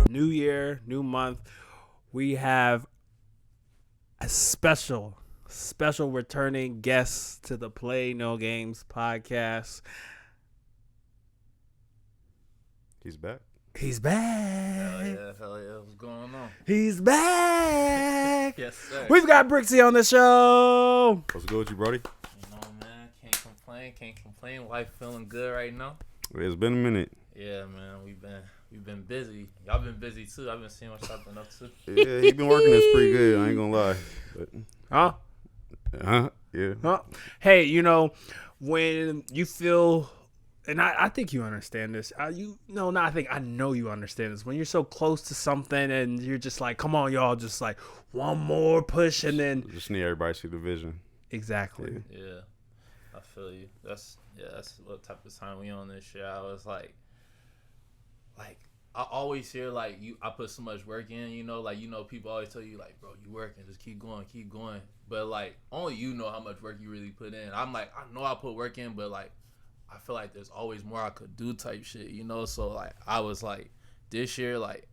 New year, new month. We have a special returning guest to the Play No Games podcast. He's back. He's back. Hell yeah. What's going on? He's back. Yes, sir. We've got Briggzzy on the show. What's good with you, Brody? You know, man, can't complain. Life feeling good right now. It's been a minute. Yeah, man, we've been busy. Y'all been busy too. I've been seeing what y'all been up to. Yeah, he been working this pretty good. I ain't gonna lie. But, yeah. Huh? Hey, you know, when you feel, and I think you understand this. I know you understand this. When you're so close to something and you're just like, come on, y'all, just like one more push, and then Just need everybody to see the vision. exactly. Yeah, I feel you. That's what type of time we on this year. I was like I always hear like I put so much work in, people always tell you like, bro, you working, just keep going. But like only you know how much work you really put in. I'm like, I know I put work in, but like I feel like there's always more I could do type shit, So like I was like this year, like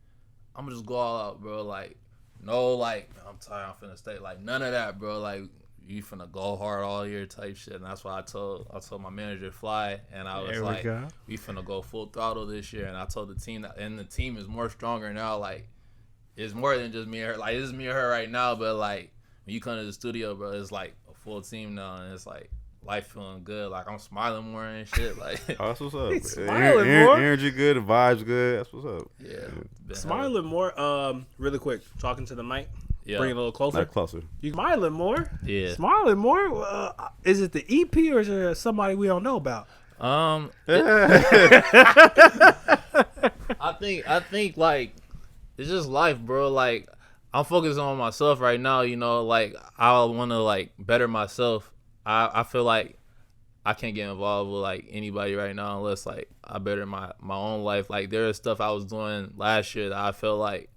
I'm gonna just go all out, bro. Like no, like I'm tired, I'm finna stay. Like none of that, bro. Like you finna go hard all year type shit. And that's why I told my manager to fly, and I was like, we finna go full throttle this year. And I told the team that, and the team is more stronger now. Like it's more than just me and her. Like it's me and her right now, but like when you come to the studio, bro, it's like a full team now, and it's like life feeling good. Like I'm smiling more and shit. Like Oh, that's what's up. He's smiling more. Energy good, the vibes good. That's what's up. Yeah, Smiling more. Really quick, talking to the mic. Yeah. Bring it a little closer. Like closer. You smiling more? Yeah. Smiling more? Is it the EP or is it somebody we don't know about? I think like it's just life, bro. Like I'm focused on myself right now, like I want to like better myself. I feel like I can't get involved with like anybody right now unless like I better my own life. Like there is stuff I was doing last year that I felt like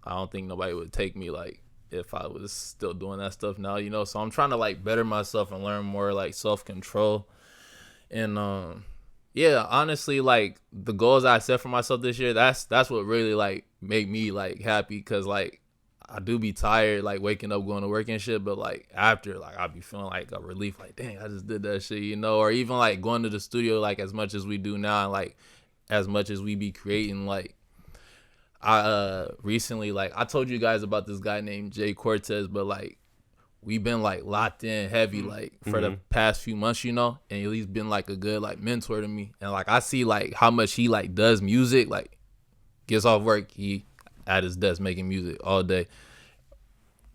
I don't think nobody would take me like if I was still doing that stuff now, So I'm trying to like better myself and learn more like self-control. And yeah, honestly, like the goals I set for myself this year, that's what really like make me like happy, cause like I do be tired like waking up going to work and shit, but like after like I'll be feeling like a relief, like dang, I just did that shit, or even like going to the studio like as much as we do now, and like as much as we be creating. Like I recently, like I told you guys about this guy named Jay Cortez, but like we've been like locked in heavy like for the past few months, and he's been like a good like mentor to me. And like I see like how much he like does music, like gets off work, he at his desk making music all day.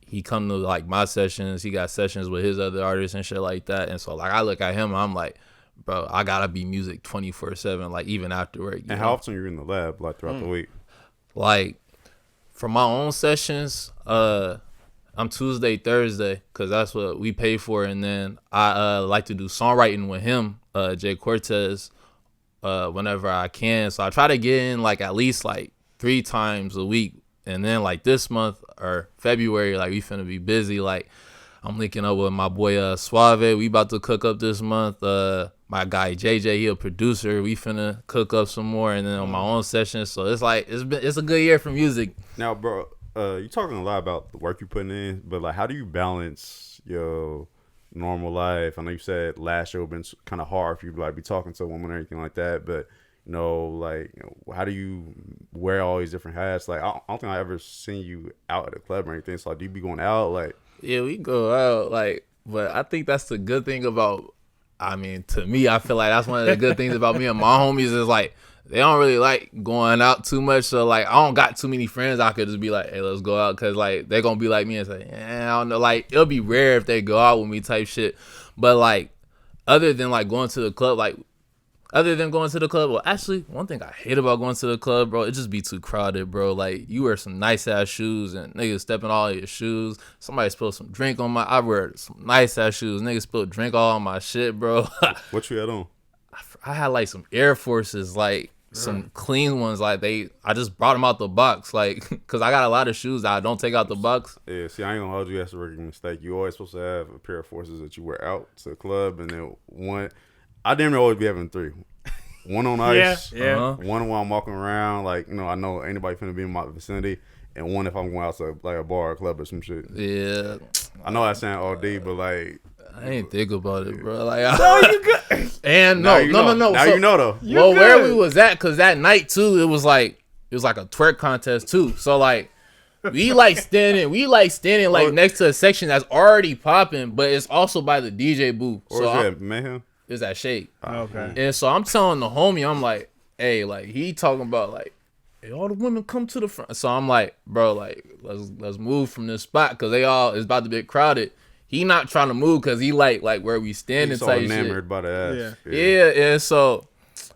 He come to like my sessions, he got sessions with his other artists and shit like that. And so like I look at him and I'm like, bro, I gotta be music 24/7, like even after work. And how often you're in the lab like throughout the week? Like for my own sessions, I'm Tuesday, Thursday, because that's what we pay for. And then I like to do songwriting with him, Jay Cortez, whenever I can. So I try to get in like at least like 3 times a week. And then like this month or February, like we finna be busy. Like I'm linking up with my boy Suave. We about to cook up this month. My guy JJ, he a producer. We finna cook up some more. And then on my own sessions. So it's like it's a good year for music. Now, bro, you're talking a lot about the work you're putting in, but like, how do you balance your normal life? I know you said last year would been kind of hard for you to like be talking to a woman or anything like that, but how do you wear all these different hats? Like, I don't think I ever seen you out at a club or anything. So, like, do you be going out? Like, yeah, we go out, like, but I think that's the good thing about. I mean, to me, I feel like that's one of the good things about me and my homies is like they don't really like going out too much. So like I don't got too many friends I could just be like, hey, let's go out, because like they're gonna be like me and say, I don't know. Like it'll be rare if they go out with me type shit. But like other than going to the club, well, actually, one thing I hate about going to the club, bro, it just be too crowded, bro. Like, you wear some nice-ass shoes, and niggas step in all your shoes. Somebody spilled some drink on I wear some nice-ass shoes. Niggas spilled drink all on my shit, bro. What you had on? I had, like, some Air Forces, like, some clean ones. Like, I just brought them out the box, like, because I got a lot of shoes that I don't take out the box. Yeah, see, I ain't gonna hold you. That's a rookie mistake. You always supposed to have a pair of forces that you wear out to the club, and then one. I didn't always be having 3. One on ice. Yeah. One while I'm walking around, like, I know anybody finna be in my vicinity. And one if I'm going out to like a bar or club or some shit. Yeah. I know I sound OD, but like I ain't think about it, bro. Like, No, you good. and now no. you know. Now you know though. You Well, good. where we was at, cause that night too, it was like a twerk contest too. So like, we standing like next to a section that's already popping, but it's also by the DJ booth. Or So is that Mayhem? it's that shake. Okay. And so I'm telling the homie, I'm like, hey, like he talking about like, hey, all the women come to the front. So I'm like, bro, like let's move from this spot because it's about to get crowded. He not trying to move because he like where we standing He's so type enamored shit. by the ass. Yeah. And so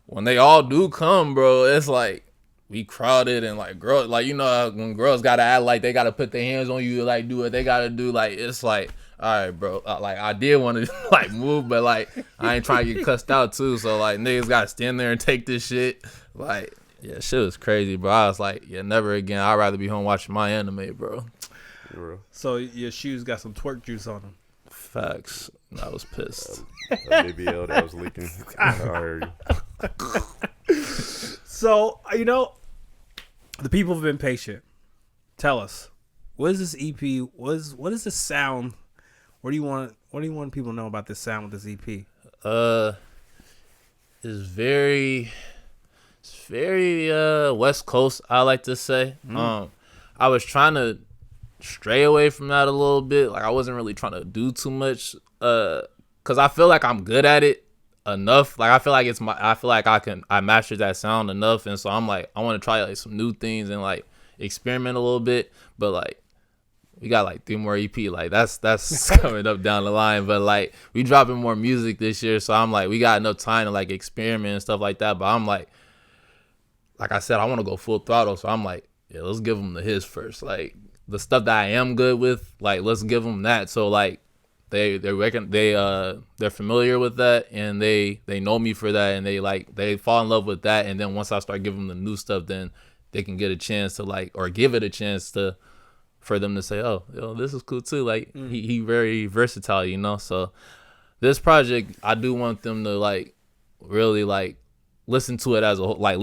when they all do come, bro, it's like we crowded and like girls, like when girls gotta act like they gotta put their hands on you, like do what they gotta do. Like it's like, all right, bro. Like I did want to like move, but like I ain't trying to get cussed out too. So like niggas gotta stand there and take this shit. Like yeah, shit was crazy, bro. I was like, yeah, never again. I'd rather be home watching my anime, bro. So your shoes got some twerk juice on them. Facts. I was pissed. A BBL that was leaking. I heard you. So the people have been patient. Tell us, what is this EP? What is this sound? What do you want people to know about this sound with this EP? It's very West Coast, I like to say. I was trying to stray away from that a little bit. Like I wasn't really trying to do too much cuz I feel like I'm good at it enough. Like I feel like I mastered that sound enough, and so I'm like I want to try like some new things and like experiment a little bit, but like we got like 3 more EP. Like that's coming up down the line, but like we dropping more music this year, so I'm like we got enough time to like experiment and stuff like that. But I'm like I said, I want to go full throttle, so I'm like, yeah, let's give them the hits first. Like the stuff that I am good with, like let's give them that. So like they're familiar with that, and they know me for that, and they fall in love with that. And then once I start giving them the new stuff, then they can get a chance to like, or give it a chance to, for them to say, oh, this is cool too. Like he very versatile, So this project, I do want them to like really like listen to it as a whole. Like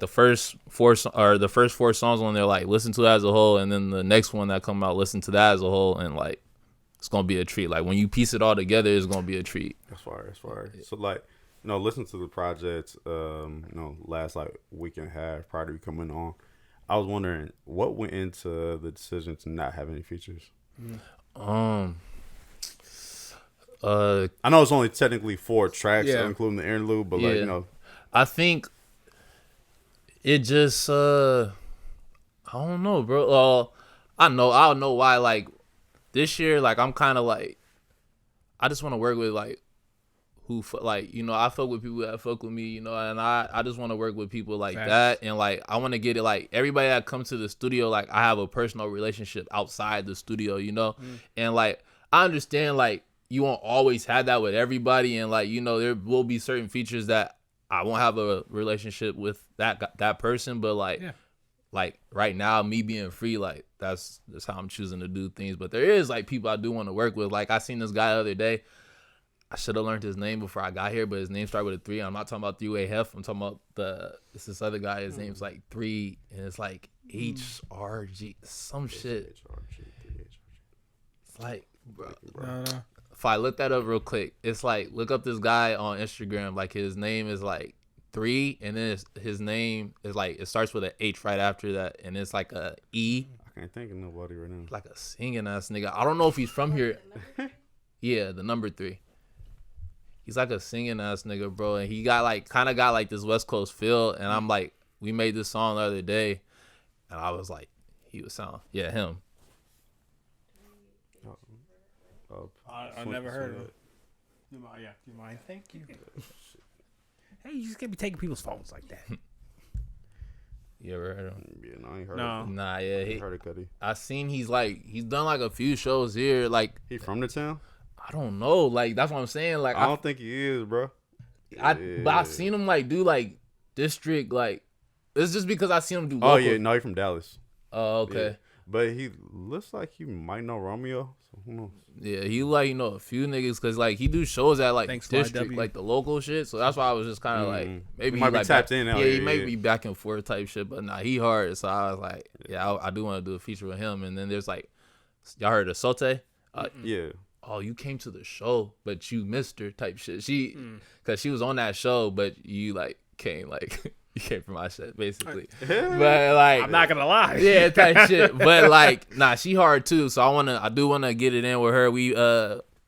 the first 4 songs on there, like listen to it as a whole, and then the next one that come out, listen to that as a whole, and like it's gonna be a treat. Like when you piece it all together, it's gonna be a treat. That's fire. So like, listen to the project, last like week and a half prior to you coming on. I was wondering what went into the decision to not have any features. I know it's only technically 4 tracks, including the interlude, but I think it just I don't know, bro. I don't know why. Like this year, like I'm kind of like I just want to work with like who I fuck with people that fuck with me, and I just want to work with people like that, and like I want to get it like everybody that comes to the studio, like I have a personal relationship outside the studio, and like I understand like you won't always have that with everybody, and like there will be certain features that I won't have a relationship with that person, but like right now, me being free, like that's how I'm choosing to do things. But there is like people I do want to work with. Like I seen this guy the other day. I should have learned his name before I got here, but his name started with a 3. I'm not talking about 3-Way Hef. I'm talking about this other guy. His name's like 3, and it's like HRG, some shit. It's like, bro. If I look that up real quick, it's like look up this guy on Instagram. Like his name is like 3, and then his name is like it starts with an H right after that, and it's like a E. I can't think of nobody right now. Like a singing ass nigga. I don't know if he's from here. Yeah, the number 3. He's like a singing ass nigga, bro, and he got like this West Coast feel, and I'm like, we made this song the other day, and I was like, he was sound, him. I never heard of it. You mind? Thank you. Hey, you just can't be taking people's phones like that. You ever heard of him? Yeah, no, I ain't heard No. of him. Nah, yeah, I heard of Cuddy. I seen he's done like a few shows here, like He from the town? I don't know, like that's what I'm saying. Like I don't think he is, bro. but I seen him like do like district, like it's just because I seen him do. Oh local. yeah, no, he from Dallas. Oh okay. But he looks like he might know Romeo. So who knows? Yeah, he like a few niggas because like he do shows at like Thanks, district, YW. like the local shit. So that's why I was just kind of like maybe He might be like tapped back, in out Yeah, here, he might yeah. be back and forth type shit. But nah, he hard. So I was like, I do want to do a feature with him. And then there's like, y'all heard of Sote? Yeah. Oh, you came to the show, but you missed her type shit. Cause she was on that show, but you like came like. You came from my shit, basically. But like, I'm not gonna lie. yeah, type shit. But like, nah, she hard too. So I do wanna get it in with her. We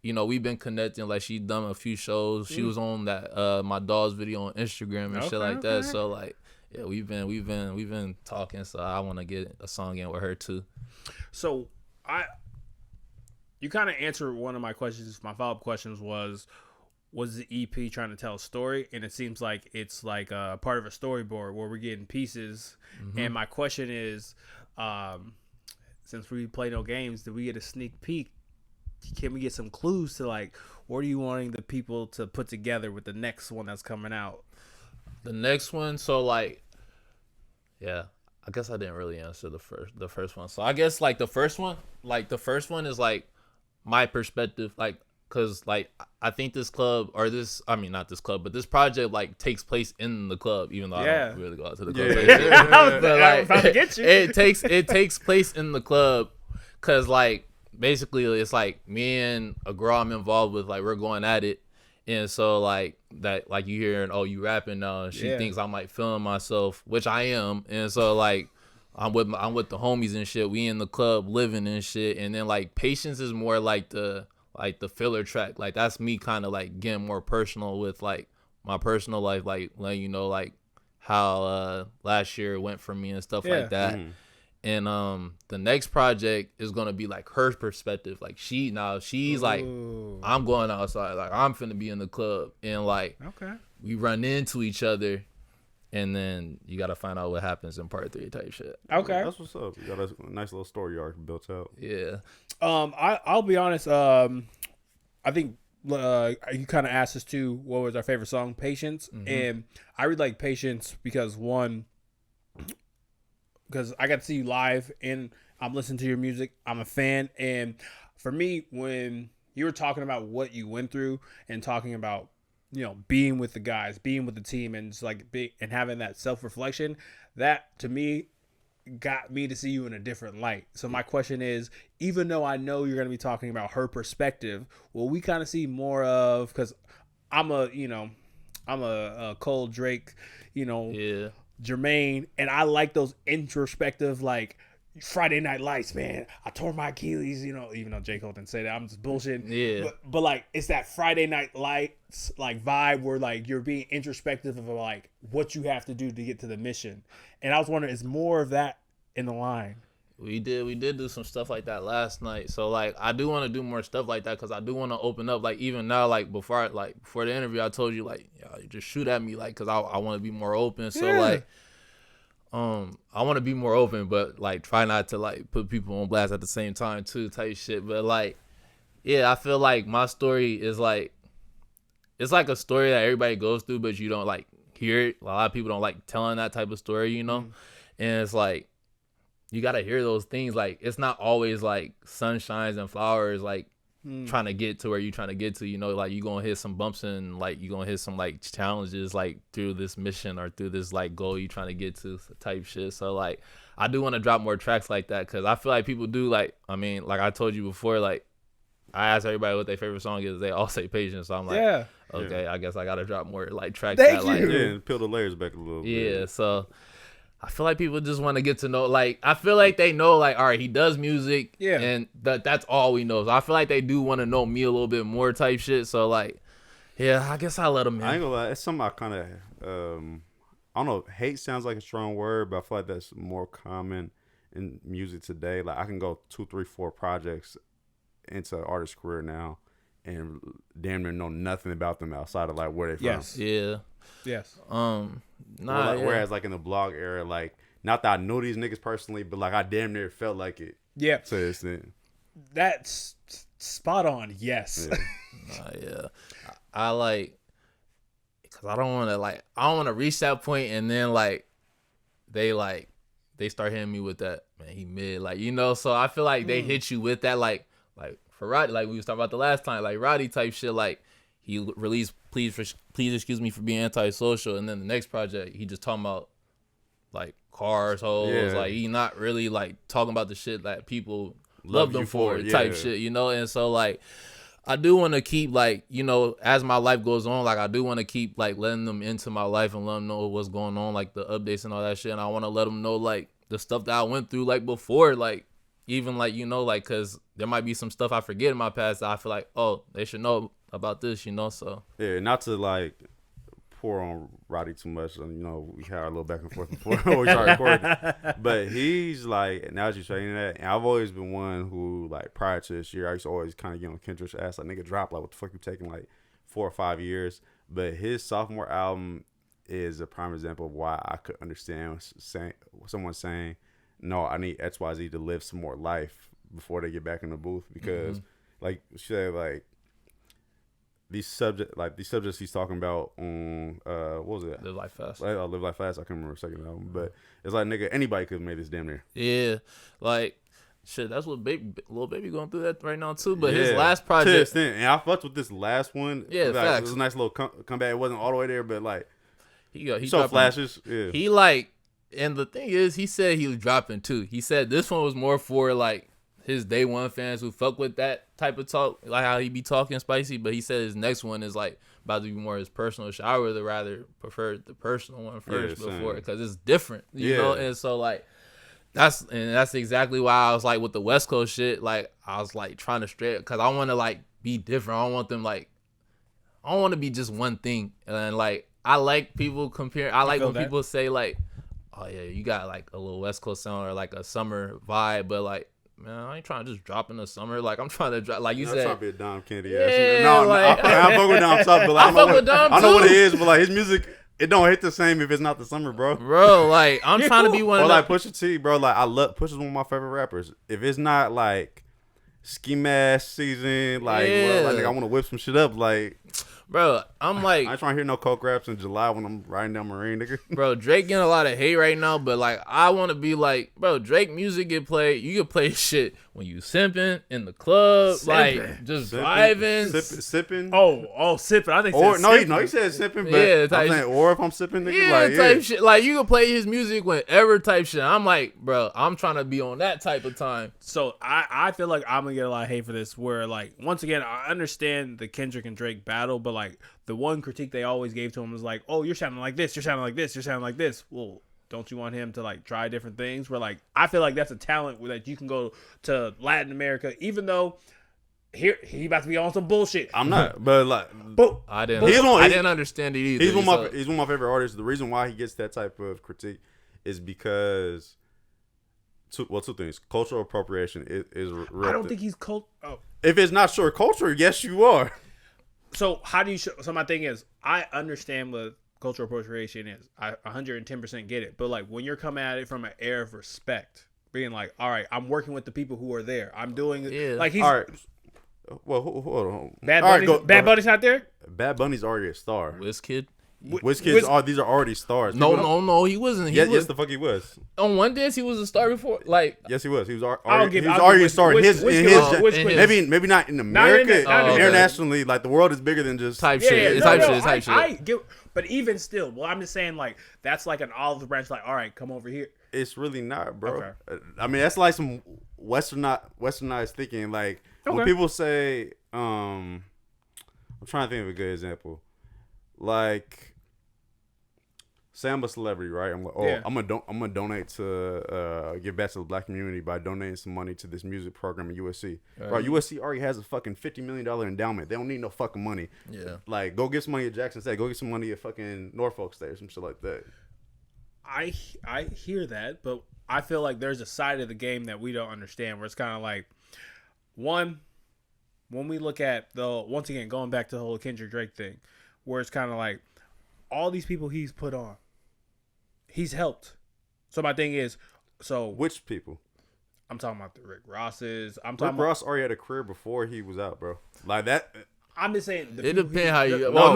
we've been connecting. Like she done a few shows. She was on that my dog's video on Instagram and shit like that. So like, yeah, we've been talking. So I wanna get a song in with her too. So you kind of answered one of my questions. My follow-up questions was the EP trying to tell a story? And it seems like it's like a part of a storyboard where we're getting pieces. And my question is, since we play no games, did we get a sneak peek? Can we get some clues to like, what are you wanting the people to put together with the next one that's coming out? The next one, so like, yeah, I guess I didn't really answer the first one. So I guess like the first one is like my perspective, like, cause like I think this club not this club, but this project like takes place in the club, even though I don't really go out to the club. But like, about to get you. it takes place in the club, cause like basically it's like me and a girl I'm involved with, like we're going at it, and so like that, like you hearing, oh, you rapping now, and she thinks I might film myself, which I am, and so like I'm with the homies and shit. We in the club living and shit, and then like Patience is more like the filler track. Like that's me kind of like getting more personal with like my personal life, like letting you know like how last year went for me and stuff like that. And the next project is gonna be like her perspective. Like she's like, I'm going outside, like I'm finna be in the club, and like we run into each other, and then you gotta find out what happens in part 3 type shit. Okay, that's what's up. You got a nice little story arc built out. Yeah. I'll be honest. I think you kind of asked us too. What was our favorite song? Patience, and I really like Patience because I got to see you live and I'm listening to your music. I'm a fan, and for me, when you were talking about what you went through and talking about, you know, being with the guys, being with the team, and just like and having that self-reflection, that to me got me to see you in a different light. So my question is, even though I know you're going to be talking about her perspective, will we kind of see more of, because I'm a Cole, Drake, Jermaine, and I like those introspective, like Friday Night Lights, man, I tore my Achilles, even though J. Cole didn't say that, I'm just bullshitting. Yeah. But like, it's that Friday Night Lights like vibe where like you're being introspective of like what you have to do to get to the mission. And I was wondering, is more of that in the line? We did do some stuff like that last night. So like I do want to do more stuff like that, because I do want to open up. Like even now, like before the interview, I told you like, you just shoot at me, like, because I want to be more open. So like I want to be more open, but like try not to like put people on blast at the same time too, type shit. But like, yeah, I feel like my story is like, it's like a story that everybody goes through, but you don't like hear it. A lot of people don't like telling that type of story, and it's like, you gotta hear those things. Like it's not always like sunshines and flowers, like trying to get to where you trying to get to, like you gonna hit some bumps and like you gonna hit some like challenges like through this mission or through this like goal you trying to get to type shit. So like I do want to drop more tracks like that, because I feel like people do, like, I mean, like I told you before, like I asked everybody what their favorite song is, they all say Patience. So I'm like, okay, I guess I gotta drop more like tracks. Thank that, you. Like, Yeah, peel the layers back a little bit. Yeah, so I feel like people just want to get to know, like, I feel like they know, like, all right, he does music, and that's all we know. So I feel like they do want to know me a little bit more type shit. So, like, yeah, I guess I'll let them in. I ain't gonna lie, it's something I kind of, I don't know, hate sounds like a strong word, but I feel like that's more common in music today. Like, I can go 2, 3, 4 projects into an artist's career now and damn near know nothing about them outside of, like, where they from. Yeah. Yes. Whereas like in the blog era, like, not that I know these niggas personally, but like I damn near felt like it. Yeah. To an extent. That's spot on. Yes. Yeah. I like, because I don't want to reach that point and then like they they start hitting me with that, man, he mid, like, you know. So I feel like they hit you with that, like for Roddy, like we was talking about the last time, like Roddy type shit, like he released please excuse me for being antisocial, and then the next project he just talking about like cars, hoes, like he not really like talking about the shit that people love them for type shit, you know. And so like I do want to keep, like, you know, as my life goes on, like I do want to keep like letting them into my life and let them know what's going on, like the updates and all that shit. And I want to let them know like the stuff that I went through like before, like even like, you know, like because there might be some stuff I forget in my past that I feel like, oh, they should know about this, you know. So yeah, not to like pour on Roddy too much, and you know we had our little back and forth before we started recording. But he's like, now that you're saying that, and I've always been one who like prior to this year, I used to always kind of get on Kendrick's ass, like nigga drop, like what the fuck you taking like 4 or 5 years. But his sophomore album is a prime example of why I could understand someone saying, no, I need XYZ to live some more life before they get back in the booth, because like she said, like these subjects he's talking about on what was it? Live Life Fast. Live Life Fast. I can't remember the second album, but it's like nigga, anybody could have made this damn near. Yeah, like shit. That's what Lil Baby going through that right now too. But his last project, and I fucked with this last one. Yeah, like, facts. It was a nice little comeback. It wasn't all the way there, but like he saw flashes. Yeah, he like, and the thing is, he said he was dropping too. He said this one was more for like his day one fans who fuck with that type of talk, like how he be talking spicy. But he said his next one is like about to be more his personal shit. I would rather prefer the personal one first before, because it's different, you know. And so like that's exactly why I was like with the West Coast shit, like I was like trying to straight, because I want to like be different. I don't want them like, I don't want to be just one thing. And like I like people compare. I like when people say like, oh yeah, you got like a little West Coast sound or like a summer vibe, but like, man, I ain't trying to just drop in the summer. Like, I'm trying to drop, like you said. I'm trying to be a Dom Kennedy. Yeah, no, like, I fuck with Dom Soft, but like, I know what it is, but like his music, it don't hit the same if it's not the summer, bro. Bro, like I'm trying to be one. Or like Pusha T, bro. Like I love Pusha's one of my favorite rappers. If it's not like ski mask season, like, bro, like nigga, I want to whip some shit up, like. Bro, I'm like, I ain't trying to hear no coke raps in July when I'm riding down Marine, nigga. Bro, Drake getting a lot of hate right now, but like I want to be like, bro, Drake music get played. You can play shit when you simping in the club, like just vibing, sipping. Oh, sipping. I think. Or no, he said sipping, but yeah, I'm saying, or if I'm sipping, nigga, yeah, like type shit. Like you can play his music whenever type shit. I'm like, bro, I'm trying to be on that type of time. So I feel like I'm gonna get a lot of hate for this. Where like once again, I understand the Kendrick and Drake battle, but like the one critique they always gave to him was like, oh, you're sounding like this, you're sounding like this, you're sounding like this. Well, don't you want him to like try different things? Where like I feel like that's a talent that you can go to Latin America, even though here he about to be on some bullshit. I'm not, but like, I didn't understand it either. He's one of my favorite artists. The reason why he gets that type of critique is because two things: cultural appropriation is real. I don't think he's If it's not your culture, yes, you are. So how do you show? So my thing is, I understand what cultural appropriation is. I 110% get it. But like when you're coming at it from an air of respect, being like, all right, I'm working with the people who are there. I'm doing it. Like he's all right. Well, hold on. Bad Bunny's not there. Bad Bunny's already a star. WizKid. These are already stars. No, he wasn't. Yes, the fuck he was. On one dance, he was a star before. Like, yes, he was. He was already a star. Maybe not in America. Internationally, like the world is bigger than just type shit. I get, but even still, well, I'm just saying, like that's like an olive branch. Like, all right, come over here. It's really not, bro. Okay. I mean, that's like some westernized thinking. Like when people say, I'm trying to think of a good example. Like, say I'm a celebrity, right? I'm like, I'm gonna donate to give back to the black community by donating some money to this music program at USC. Right? USC already has a fucking $50 million endowment. They don't need no fucking money. Yeah. Like, go get some money at Jackson State. Go get some money at fucking Norfolk State or some shit like that. I hear that, but I feel like there's a side of the game that we don't understand where it's kind of like, one, when we look at once again, going back to the whole Kendrick Drake thing, where it's kind of like all these people he's put on, he's helped. So my thing is, which people? I'm talking about the Rick Rosses. Rick Ross already had a career before he was out, bro. Like that. I'm just saying. It depends how you. No.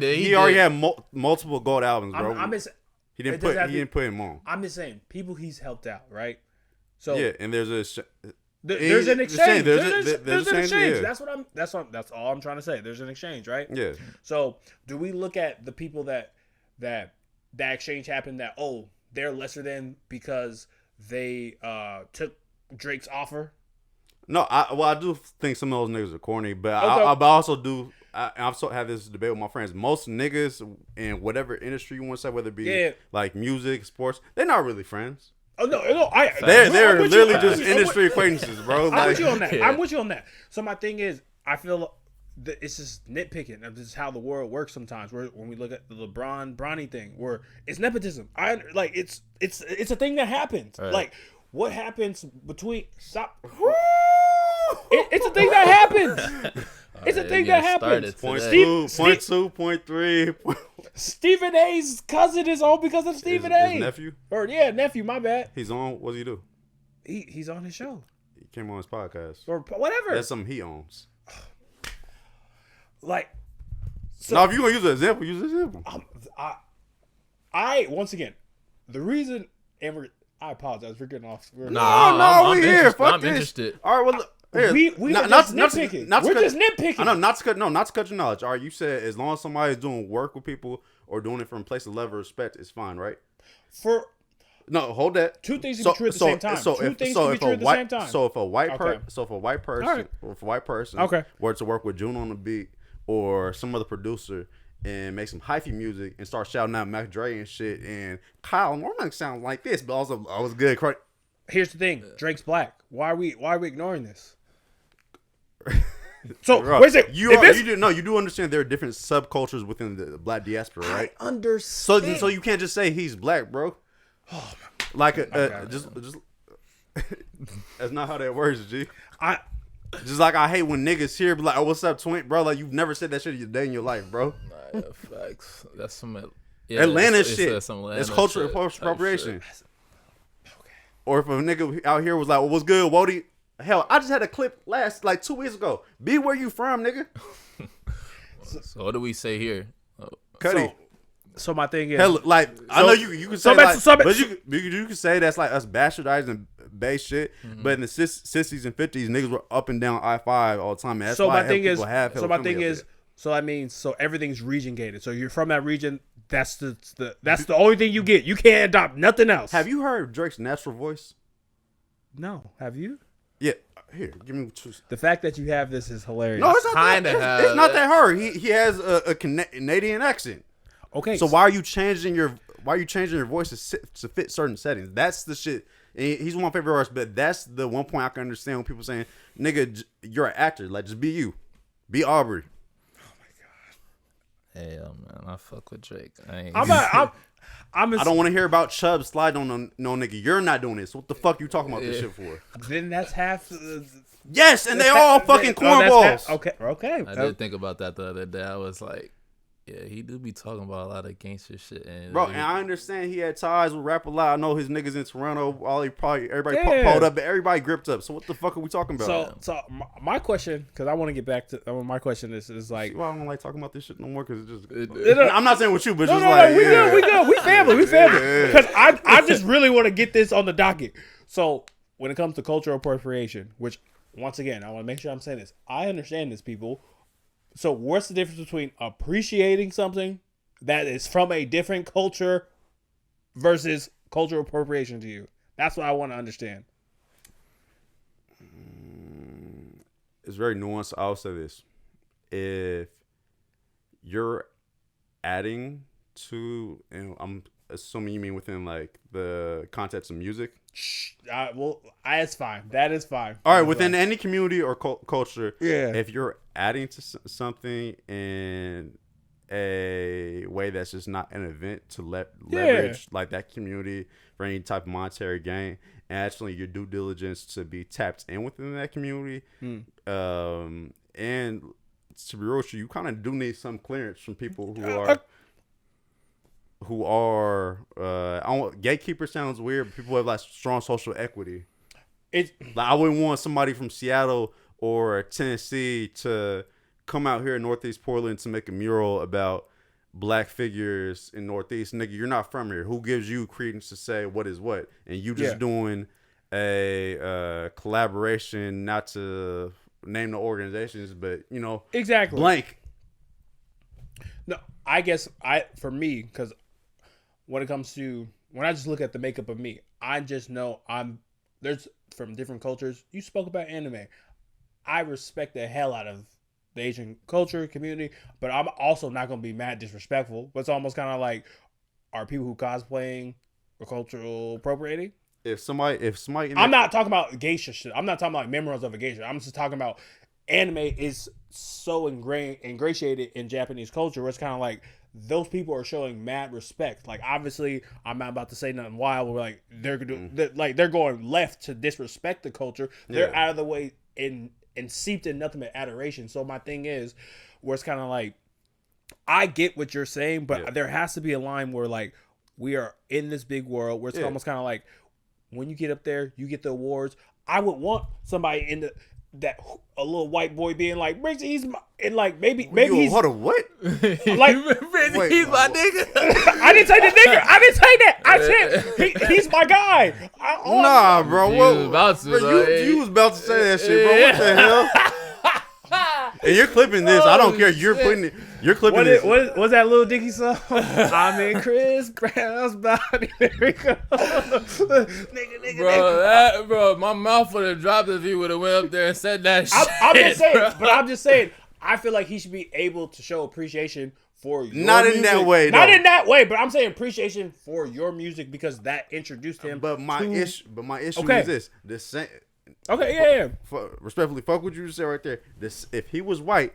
He already had multiple gold albums, bro. He didn't put him on. I'm just saying, people he's helped out, right? So yeah, and there's there's an exchange. There's an exchange. Yeah. That's all I'm trying to say. There's an exchange, right? Yeah. So do we look at the people that exchange happened that they're lesser than because they took Drake's offer? No, I do think some of those niggas are corny, but I also do. I also have this debate with my friends. Most niggas in whatever industry you want to say, whether it be like music, sports, they're not really friends. Oh no, they're literally just industry acquaintances, bro. I'm with you on that. I'm with you on that. So my thing is, I feel that it's just nitpicking. This is how the world works sometimes. When we look at the Bronny thing, where it's nepotism. It's a thing that happens. Right. Like what happens between it's a thing that happens. It's a thing that happens. Point 2, point 3. Stephen A's cousin is on because of Stephen A. His nephew? Nephew, my bad. He's on. What does he do? He's on his show. He came on his podcast. Or whatever. That's something he owns. So, if you want to use an example, use an example. I once again, the reason, and I apologize for getting off. No, we're here. Fuck I'm this. Interested. All right, well, look. We're just nitpicking. We're just nitpicking. I know, not to cut your knowledge. All right, you said as long as somebody's doing work with people or doing it from a place of level of respect, it's fine, right? Hold that. Two things can be true at the same time. So if a white person were to work with June on the beat or some other producer and make some hyphy music and start shouting out Mac Dre and shit, and Kyle normally sounds like this, but also I was good. Here's the thing: Drake's black. Why are we ignoring this? So bro, wait a second. You do understand there are different subcultures within the black diaspora, right? I understand. So you can't just say he's black, bro. Oh, like just that's not how that works, G. Just like I hate when niggas here be like, "Oh, what's up, twin, bro?" Like you've never said that shit a day in your life, bro. Nah, facts. That's some Atlanta shit. It's cultural appropriation. Or if a nigga out here was like, well, what's good, Wody? Hell, I just had a clip 2 weeks ago. Be where you from, nigga. So what do we say here? Cuddy. So my thing is, hell, I know you can say but you can say that's like us bastardizing base shit. Mm-hmm. But in the 60s and 50s, niggas were up and down I-5 all the time. And that's why so everything's region gated. So you're from that region. That's the only thing you get. You can't adopt nothing else. Have you heard Drake's natural voice? No. Have you? Yeah. Here, give me two. The fact that you have this is hilarious. No, it's not that. It's not that hard. He has a Canadian accent. Okay. So why are you changing your voice to fit certain settings? That's the shit. He's one of my favorite artists, but that's the one point I can understand when people saying, "Nigga, you're an actor. Like, just be you, be Aubrey." Hell, man, I fuck with Drake. I don't want to hear about Chubb sliding on no nigga. You're not doing this. What the fuck you talking about this shit for? Then that's half. Yes, and they all fucking cornballs. Okay. I did think about that the other day. I was like, yeah, he do be talking about a lot of gangster shit. And I understand he had ties with Rap a lot. I know his niggas in Toronto. Everybody pulled up, but everybody gripped up. So what the fuck are we talking about? So my question, because I want to get back to my question is like, well, I don't like talking about this shit no more because it I'm not saying with you, but we good, we family, because I just really want to get this on the docket. So when it comes to cultural appropriation, which once again I want to make sure I'm saying this, I understand this, people. So what's the difference between appreciating something that is from a different culture versus cultural appropriation to you? That's what I want to understand. It's very nuanced. I'll say this. If you're adding to, and I'm assuming you mean within like the context of music. That's fine. That is fine. All right, within any community or culture, yeah. If you're adding to something in a way that's just not an event to leverage like that community for any type of monetary gain, and actually your due diligence to be tapped in within that community, and to be real with you kind of do need some clearance from people who are gatekeeper sounds weird, but people have like strong social equity. Like I wouldn't want somebody from Seattle or Tennessee to come out here in Northeast Portland to make a mural about black figures in Northeast, nigga, you're not from here. Who gives you credence to say what is what? And you just doing a collaboration, not to name the organizations, but you know, exactly blank. No, I guess for me, because when it comes to when I just look at the makeup of me, I just know there's from different cultures. You spoke about anime. I respect the hell out of the Asian culture community, but I'm also not gonna be mad disrespectful. But it's almost kind of like, are people who cosplaying or cultural appropriating? If somebody, I'm not talking about geisha shit. I'm not talking about memories of a geisha. I'm just talking about anime is so ingratiated in Japanese culture where it's kind of like those people are showing mad respect. Like, obviously, I'm not about to say nothing wild. We're like they're going left to disrespect the culture. They're out of the way and seeped in nothing but adoration. So my thing is, where it's kind of like, I get what you're saying, but there has to be a line where like we are in this big world where it's almost kind of like when you get up there, you get the awards. I would want somebody in a little white boy being like, Briggzzy, he's my, and like maybe he's hold on, what? Like Briggzzy, he's my nigga. I didn't say the nigga. I didn't say that. I said he's my guy. Nah, bro. You was about to say that shit, bro. What the hell? And you're clipping this. I don't care. You're putting it. You're clipping this. What's that Lil Dicky song? I'm in Chris Brown's body. There we go. nigga. Bro, my mouth would have dropped if he would have went up there and said that shit. I'm just saying. I feel like he should be able to show appreciation for your not music. In that way. Not in that way, but I'm saying appreciation for your music because that introduced him. But my issue is this. The same. Okay, yeah. Respectfully, fuck what you just said right there. This, if he was white,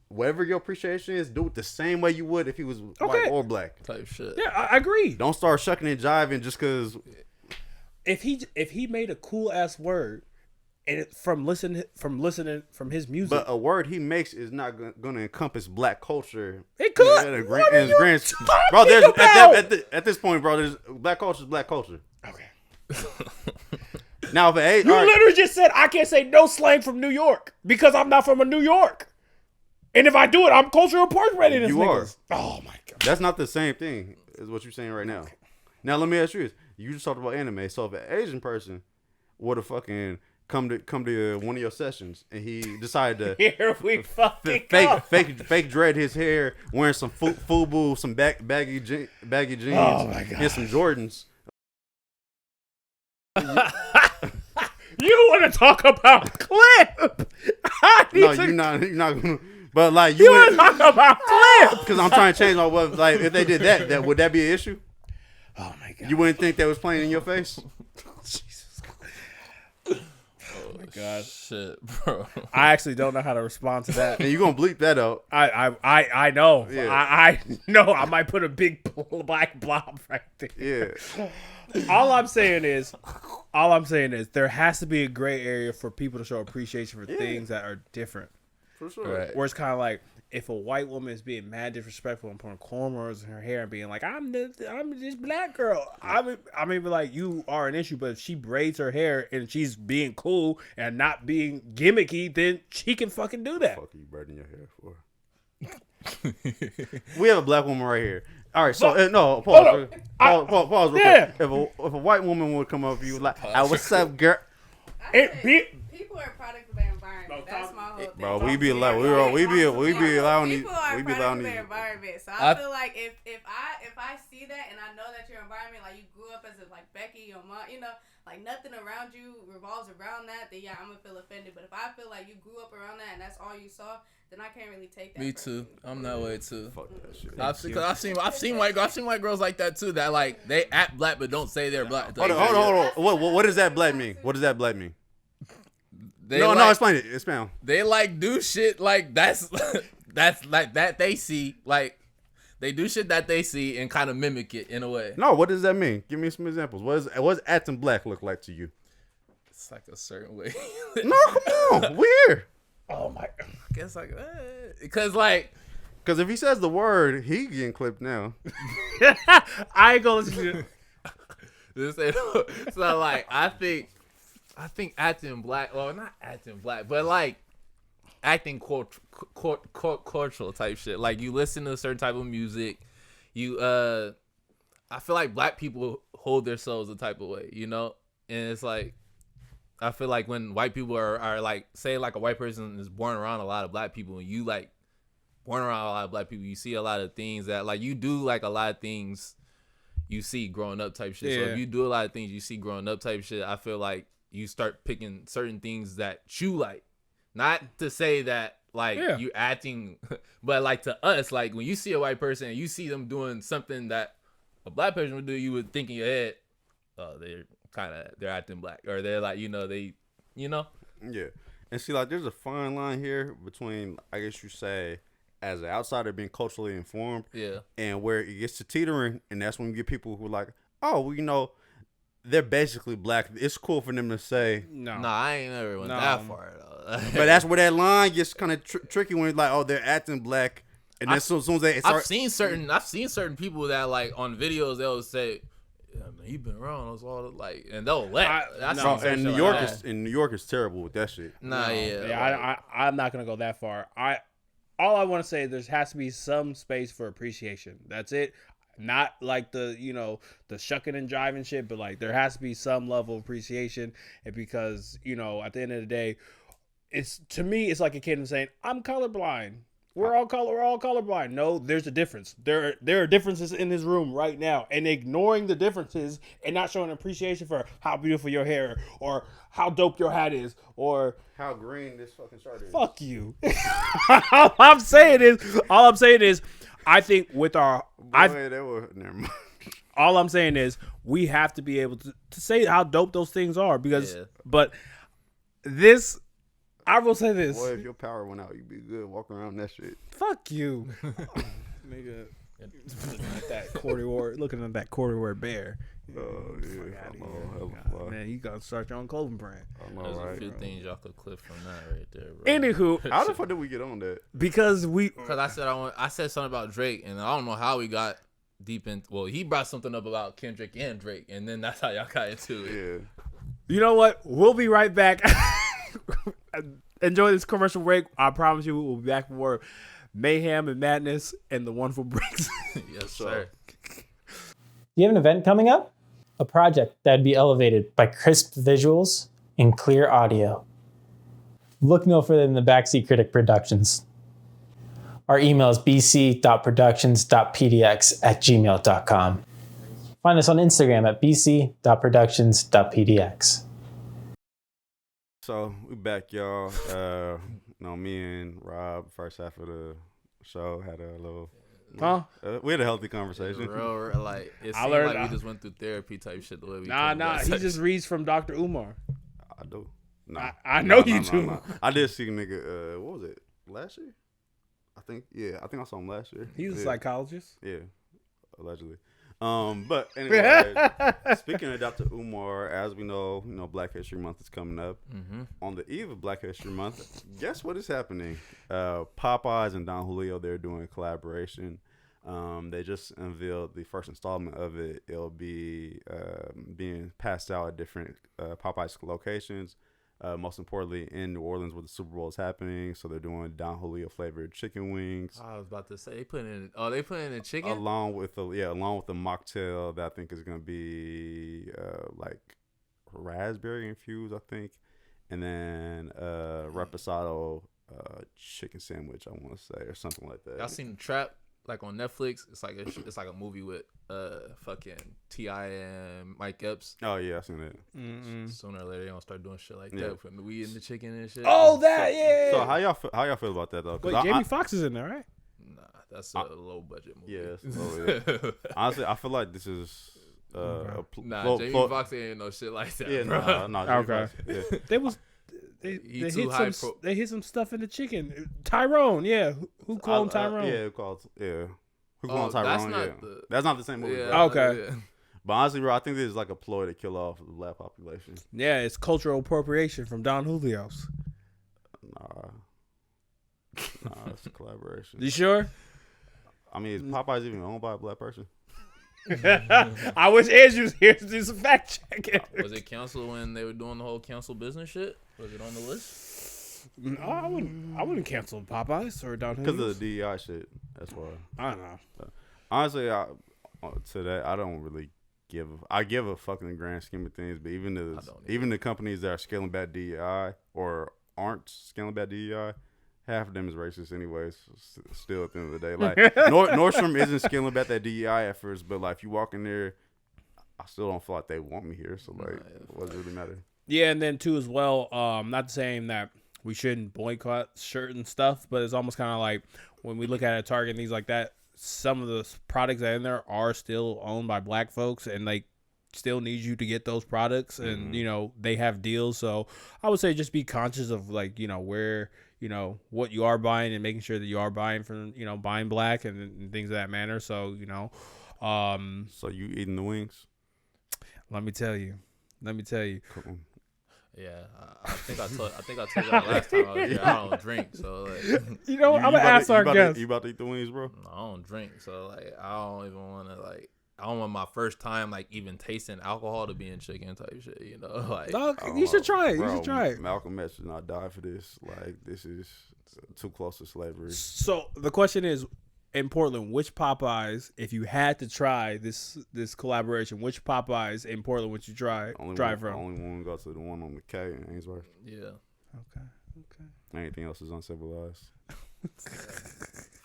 whatever your appreciation is, do it the same way you would if he was white or black. Type shit. Yeah, I agree. Don't start shucking and jiving just because. If he made a cool ass word, and from listening from his music, but a word he makes is not going to encompass black culture. It could. Bro, there's at this point, bro, there's black culture is black culture. Okay. Now, if you literally just said I can't say no slang from New York because I'm not from New York, and if I do it, I'm cultural appropriating this. You niggas. Oh my god, that's not the same thing as what you're saying right now. Okay. Now let me ask you this: you just talked about anime, so if an Asian person would have fucking come to one of your sessions and he decided to here we fucking fake dread his hair, wearing some FUBU, some baggy jeans, oh my god, and some Jordans. You want to talk about Clip? No, you're not gonna. But like you want to talk about Clip? Because I'm trying to change my web. Like if they did that would that be an issue? Oh my god! You wouldn't think that was playing in your face? Jesus Christ! Oh my god! Shit, bro. I actually don't know how to respond to that. And you gonna bleep that out? I know. Yeah. I know. I might put a big black blob right there. Yeah. All I'm saying is there has to be a gray area for people to show appreciation for things that are different. For sure. Right. Where it's kind of like if a white woman is being mad disrespectful and putting cornrows in her hair and being like, I'm this black girl. I mean, like you are an issue, but if she braids her hair and she's being cool and not being gimmicky, then she can fucking do that. What the fuck are you braiding your hair for? We have a black woman right here. All right, so no, pause. Pause real quick. If a white woman would come up to you like, "What's up, girl?" People are a product of their environment. That's my whole thing. Bro, we be allowing these. People are a product of their environment. So I feel like if I see that and I know that your environment, like you grew up as a like Becky or mom, you know, like nothing around you revolves around that, then yeah, I'm gonna feel offended. But if I feel like you grew up around that and that's all you saw, then I can't really take that. Me too. I'm that way too. Fuck that shit. I've seen white girls like that too. That like they act black but don't say they're black. Hold on. What does that black mean? What does that black mean? No, explain it. Expound. They like do shit like that's like that they see, like they do shit that they see and kind of mimic it in a way. No, what does that mean? Give me some examples. What does acting black look like to you? It's like a certain way. No, come on. We're here. Oh my god. I guess like because if he says the word, he getting clipped now. I ain't gonna listen to it. So like I think acting black, well not acting black, but like acting cultural type shit. Like you listen to a certain type of music, you I feel like black people hold themselves a type of way, you know? And it's like, I feel like when white people are like, say like a white person is born around a lot of black people and you like born around a lot of black people, you see a lot of things that like you do like a lot of things you see growing up type shit. Yeah. So if you do a lot of things you see growing up type shit, I feel like you start picking certain things that you like. Not to say that like you acting, but like to us, like when you see a white person and you see them doing something that a black person would do, you would think in your head, oh, they're acting black, or they're like, Yeah. And see, like, there's a fine line here between, I guess you say, as an outsider being culturally informed, and where it gets to teetering, and that's when you get people who are like, oh, well, they're basically black. It's cool for them to say, no, I ain't never went that far though. But that's where that line gets kind of tricky when it's like, oh, they're acting black, and then as soon as they start, I've seen certain people that like on videos they'll say, yeah, man, he been around us all like, and they'll let. And New York New York is terrible with that shit. I'm not gonna go that far. All I want to say, there has to be some space for appreciation. That's it. Not like the shucking and jiving shit, but like there has to be some level of appreciation. And because at the end of the day, to me it's like a kid saying, I'm colorblind. We're all colorblind. No, there's a difference. There are differences in this room right now, and ignoring the differences and not showing appreciation for how beautiful your hair or how dope your hat is or how green this fucking shirt is. Fuck you. All I'm saying is, I think with our, never mind. All I'm saying is we have to be able to say how dope those things are but this. I will say this. Boy, if your power went out, you'd be good walking around that shit. Fuck you. Nigga. Looking at that corduroy bear. Oh, yeah. Man, you gotta start your own clothing brand. There's a few things y'all could clip from that right there, bro. Anywho. How the fuck did we get on that? Because I said something about Drake, and I don't know how we got deep in. Well, he brought something up about Kendrick and Drake, and then that's how y'all got into it. Yeah. You know what? We'll be right back. Enjoy this commercial break. I promise you we'll be back for more mayhem and madness and the wonderful Briggzzy. Yes, sir. You have an event coming up? A project that'd be elevated by crisp visuals and clear audio. Look no further than the Backseat Critic Productions. Our email is bc.productions.pdx@gmail.com. Find us on Instagram at bc.productions.pdx. So we back, y'all. Me and Rob, first half of the show, had a little. We had a healthy conversation. Real, like it seemed like we just went through therapy type shit. The way we he just reads from Dr. Umar. I do. Nah, I know you do. I did see a nigga. What was it? Last year? I think I saw him last year. He's a psychologist. Yeah, allegedly. But anyway, speaking of Dr. Umar, as we know, Black History Month is coming up. Mm-hmm. On the eve of Black History Month, guess what is happening? Popeyes and Don Julio, they're doing a collaboration. They just unveiled the first installment of it. It'll be being passed out at different Popeyes locations. Most importantly, in New Orleans, where the Super Bowl is happening, so they're doing Don Julio flavored chicken wings. I was about to say they put in the chicken along with the mocktail that I think is gonna be like raspberry infused, I think, and then reposado chicken sandwich, I want to say, or something like that. Y'all seen The Trap? Like on Netflix, it's like a movie with fucking T.I. and Mike Epps. Oh yeah, I seen it. Mm-mm. Sooner or later they gonna start doing shit like that, putting the weed in the chicken and shit. Oh, that So how y'all feel about that though? Wait, Jamie Foxx is in there, right? Nah, that's a low budget movie. Yeah. Honestly, I feel like this is Jamie Foxx ain't no shit like that. Yeah, bro. Okay. They hit some stuff in the chicken. Tyrone, yeah. Who cloned Tyrone? Who cloned Tyrone? That's not the same movie. Yeah, okay. Yeah. But honestly, bro, I think this is like a ploy to kill off the black population. Yeah, it's cultural appropriation from Don Julio's. Nah, it's a collaboration. You sure? I mean, is Popeyes even owned by a black person? I wish Andrew was here to do some fact checking. Was it canceled when they were doing the whole cancel business shit? Was it on the list? No, I wouldn't cancel Popeyes or down here. Because of the DEI shit. That's why. I don't know. Honestly, to that, I don't really I give a fuck in the grand scheme of things, but even the companies that are scaling back DEI or aren't scaling back DEI, half of them is racist anyways. Still at the end of the day, like Nordstrom isn't scaling back that DEI efforts, but like if you walk in there, I still don't feel like they want me here. So like, what does it really matter? Yeah, and then too as well, not saying that we shouldn't boycott certain stuff, but it's almost kind of like when we look at a Target and things like that, some of the products that are in there are still owned by black folks, and they still need you to get those products, and they have deals. So I would say just be conscious of like where what you are buying, and making sure that you are buying from buying black and things of that manner. So So you eating the wings? Let me tell you. Cool. Yeah, I think I told you that last time I was here. I don't drink, so like. I'm gonna ask our guests. You about to eat the wings, bro? No, I don't drink, so like I don't even want to like. I don't want my first time like even tasting alcohol to be in chicken type shit. Like. No, you should try it. You should try it. Malcolm X did not die for this. Like this is too close to slavery. So the question is, in Portland, which Popeyes, if you had to try this collaboration, which Popeyes in Portland would you try from? Only one go to the one on the K in Ainsworth. Yeah. Okay. Anything else is uncivilized.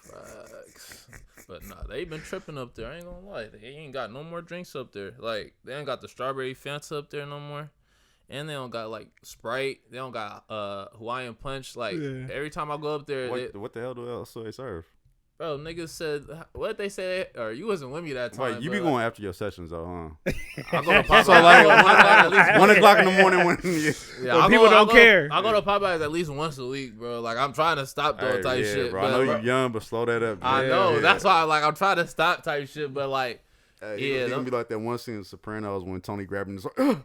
Facts. But nah, they been tripping up there. I ain't gonna lie. They ain't got no more drinks up there. Like, they ain't got the strawberry Fanta up there no more. And they don't got, like, Sprite. They don't got Hawaiian Punch. Like, every time I go up there. What the hell do they serve? Bro, niggas said, what they say, or you wasn't with me that time. Wait, you be going after your sessions though, huh? I go to Popeyes. So like 1 o'clock in the morning when people don't care. I go to Popeyes at least once a week, bro. Like I'm trying to stop doing type shit. Bro, I know you're young, but slow that up. Bro. I know. That's why I'm trying to stop type shit, but like, it can be like that one scene in Sopranos when Tony grabbed him and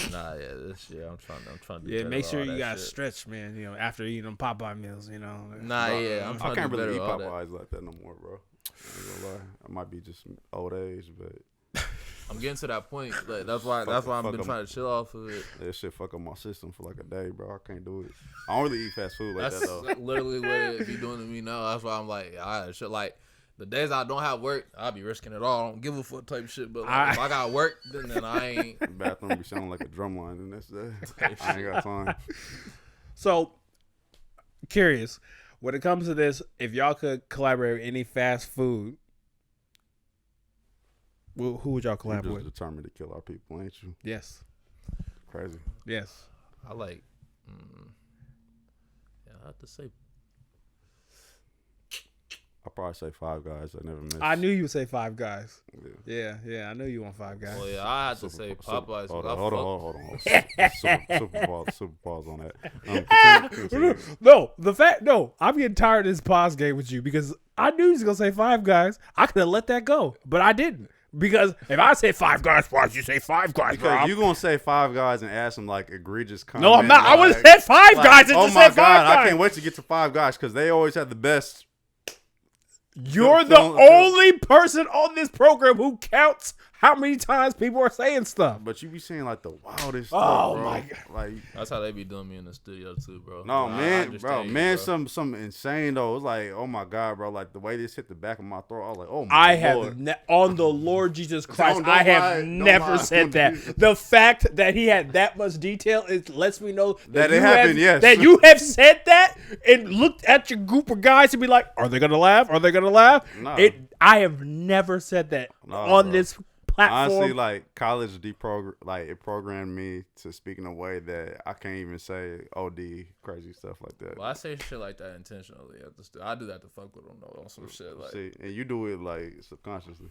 nah, this year I'm trying to do yeah, make sure you got stretch, man. After eating them Popeye meals, Nah, yeah, I can't really eat Popeyes like that no more, bro. I ain't gonna lie. I might be just old age, but I'm getting to that point. Like, that's why I've been trying to chill off of it. That shit fuck up my system for like a day, bro. I can't do it. I don't really eat fast food like that though. That's literally what it be doing to me now. That's why I'm like, shit, like. The days I don't have work, I'll be risking it all. I don't give a fuck type shit. But like, if I got work, then I ain't. The bathroom be sounding like a drum line, and that's that. I ain't got time. So, curious, when it comes to this, if y'all could collaborate with any fast food, who would y'all collaborate You're with? just determined to kill our people, ain't you? Yes. Crazy. Yes. I like. I have to say. I'll probably say Five Guys. I never miss. I knew you would say Five Guys. Yeah. I knew you want Five Guys. Well, yeah, I had to say Popeyes. Hold on. Super pause on that. No, I'm getting tired of this pause game with you because I knew you was going to say Five Guys. I could have let that go, but I didn't. Because if I say Five Guys, why did you say Five Guys, because bro? you're going to say Five Guys and add some, like, egregious comment. No, I'm not. I would have said Five Guys and just said Five Guys. I can't wait to get to Five Guys because they always have the best. You're the only person on this program who counts how many times people are saying stuff. But you be saying like the wildest stuff. Oh my God. Like that's how they be doing me in the studio too, bro. No, man, some insane though. It's like, oh my God, bro. Like the way this hit the back of my throat, I was like, oh my Lord. On the Lord Jesus Christ, I have never said that. The fact that he had that much detail, it lets me know that it happened. Yes, that you have said that and looked at your group of guys and be like, are they gonna laugh? Are they gonna laugh? No. I have never said that on this platform. Honestly, like college it programmed me to speak in a way that I can't even say OD crazy stuff like that. Well, I say shit like that intentionally. I do that to fuck with them though on some shit like. See, and you do it like subconsciously.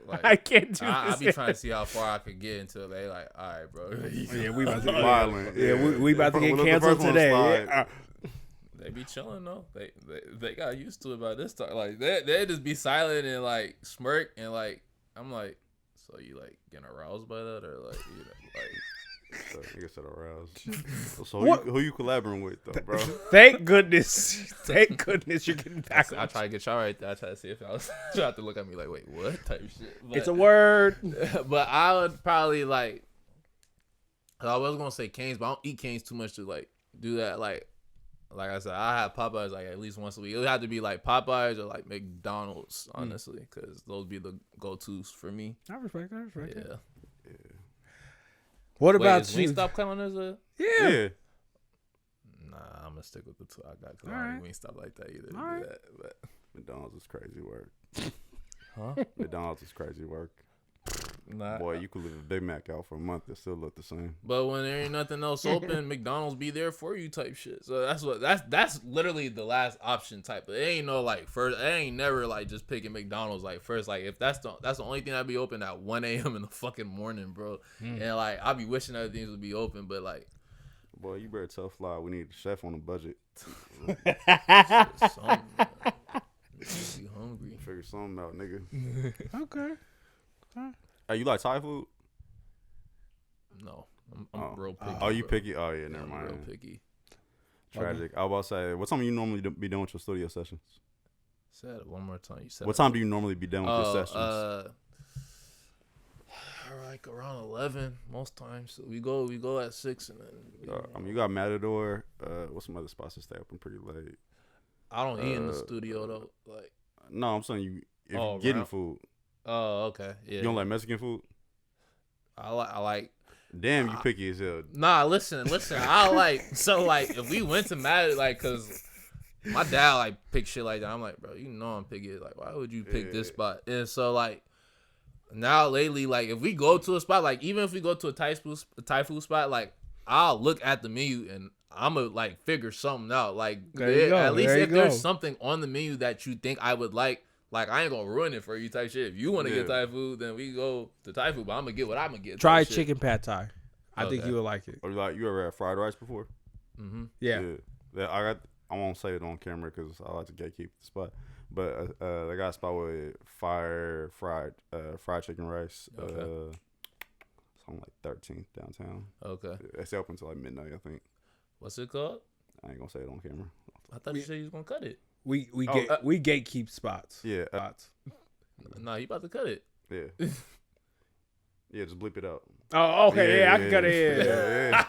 Like, I can't do this. I be trying to see how far I could get until they like, all right, bro. Yeah, we about to get violent. Yeah, we about to get canceled today. Yeah. They be chilling though. They got used to it by this time. Like they just be silent and like smirk and like I'm like, so you like getting aroused by that or like you know like. Nigga said aroused. So who you collaborating with though, bro? Thank goodness you're getting back. I try to get y'all right there. I try to see if I was trying to look at me like, wait, what type of shit? But, it's a word. But I would probably like. I was gonna say Cane's, but I don't eat Cane's too much to like do that. Like I said, I have Popeyes like at least once a week. It would have to be like Popeyes or like McDonald's, honestly, because those be the go-tos for me. I respect that. Yeah. What Wait, about is you? Wingstop coming as a? Yeah. Nah, I'm gonna stick with the two I got because All I right. don't eat Wingstop like that either. All right. Do that, but McDonald's is crazy work. huh? McDonald's is crazy work. Nah. Boy, you could leave a Big Mac out for a month. It still look the same. But when there ain't nothing else open, McDonald's be there for you type shit. So that's literally the last option type. It ain't no like first. I ain't never like just picking McDonald's like first. Like if that's the only thing that be open at 1 a.m. in the fucking morning, bro. And like I be wishing other things would be open, but like Boy, you better tough fly. We need a chef on a budget. something, be hungry. Figure something out, nigga. Okay. Hey, you like Thai food? No, I'm real picky. Oh, you bro. picky? Oh, yeah, Yeah, never I'm mind. real picky. Tragic. I was about to say, what time you normally be done with your studio sessions? Say it one more time. You said What time do you normally be done with your sessions? Like around 11 most times. So we go at 6 and then You got Matador. What's some other spots that stay open pretty late? I don't eat in the studio though. Like No, I'm saying you if Oh, you're getting right. food. oh okay yeah. You don't like Mexican food? I like Damn, you picky as hell. nah. Listen. I like so like if we went to Mad like cause my dad like pick shit like that. I'm like bro, you know I'm picky. Like why would you pick this spot? And so like. Now lately, like if we go to a spot, like even if we go to a Thai food spot, like I'll look at the menu and I'ma like figure something out. Like at least if there's something on the menu that you think I would like I ain't gonna ruin it for you type shit. If you want to get Thai food, then we go to Thai food. But I'm gonna get what I'm gonna get. Try chicken pad Thai. I think Okay. you would like it. Or like you ever had fried rice before? Mm-hmm. Yeah. I won't say it on camera because I like to gatekeep the spot. But they got a spot with fried chicken rice. Okay. Something like 13th downtown. Okay. It's open until like midnight, I think. What's it called? I ain't gonna say it on camera. I thought you said you was gonna cut it. We gatekeep spots. Yeah. Spots. Nah, you about to cut it. Yeah. Yeah, just bleep it out. Oh, okay. Yeah, I can cut it. Yeah.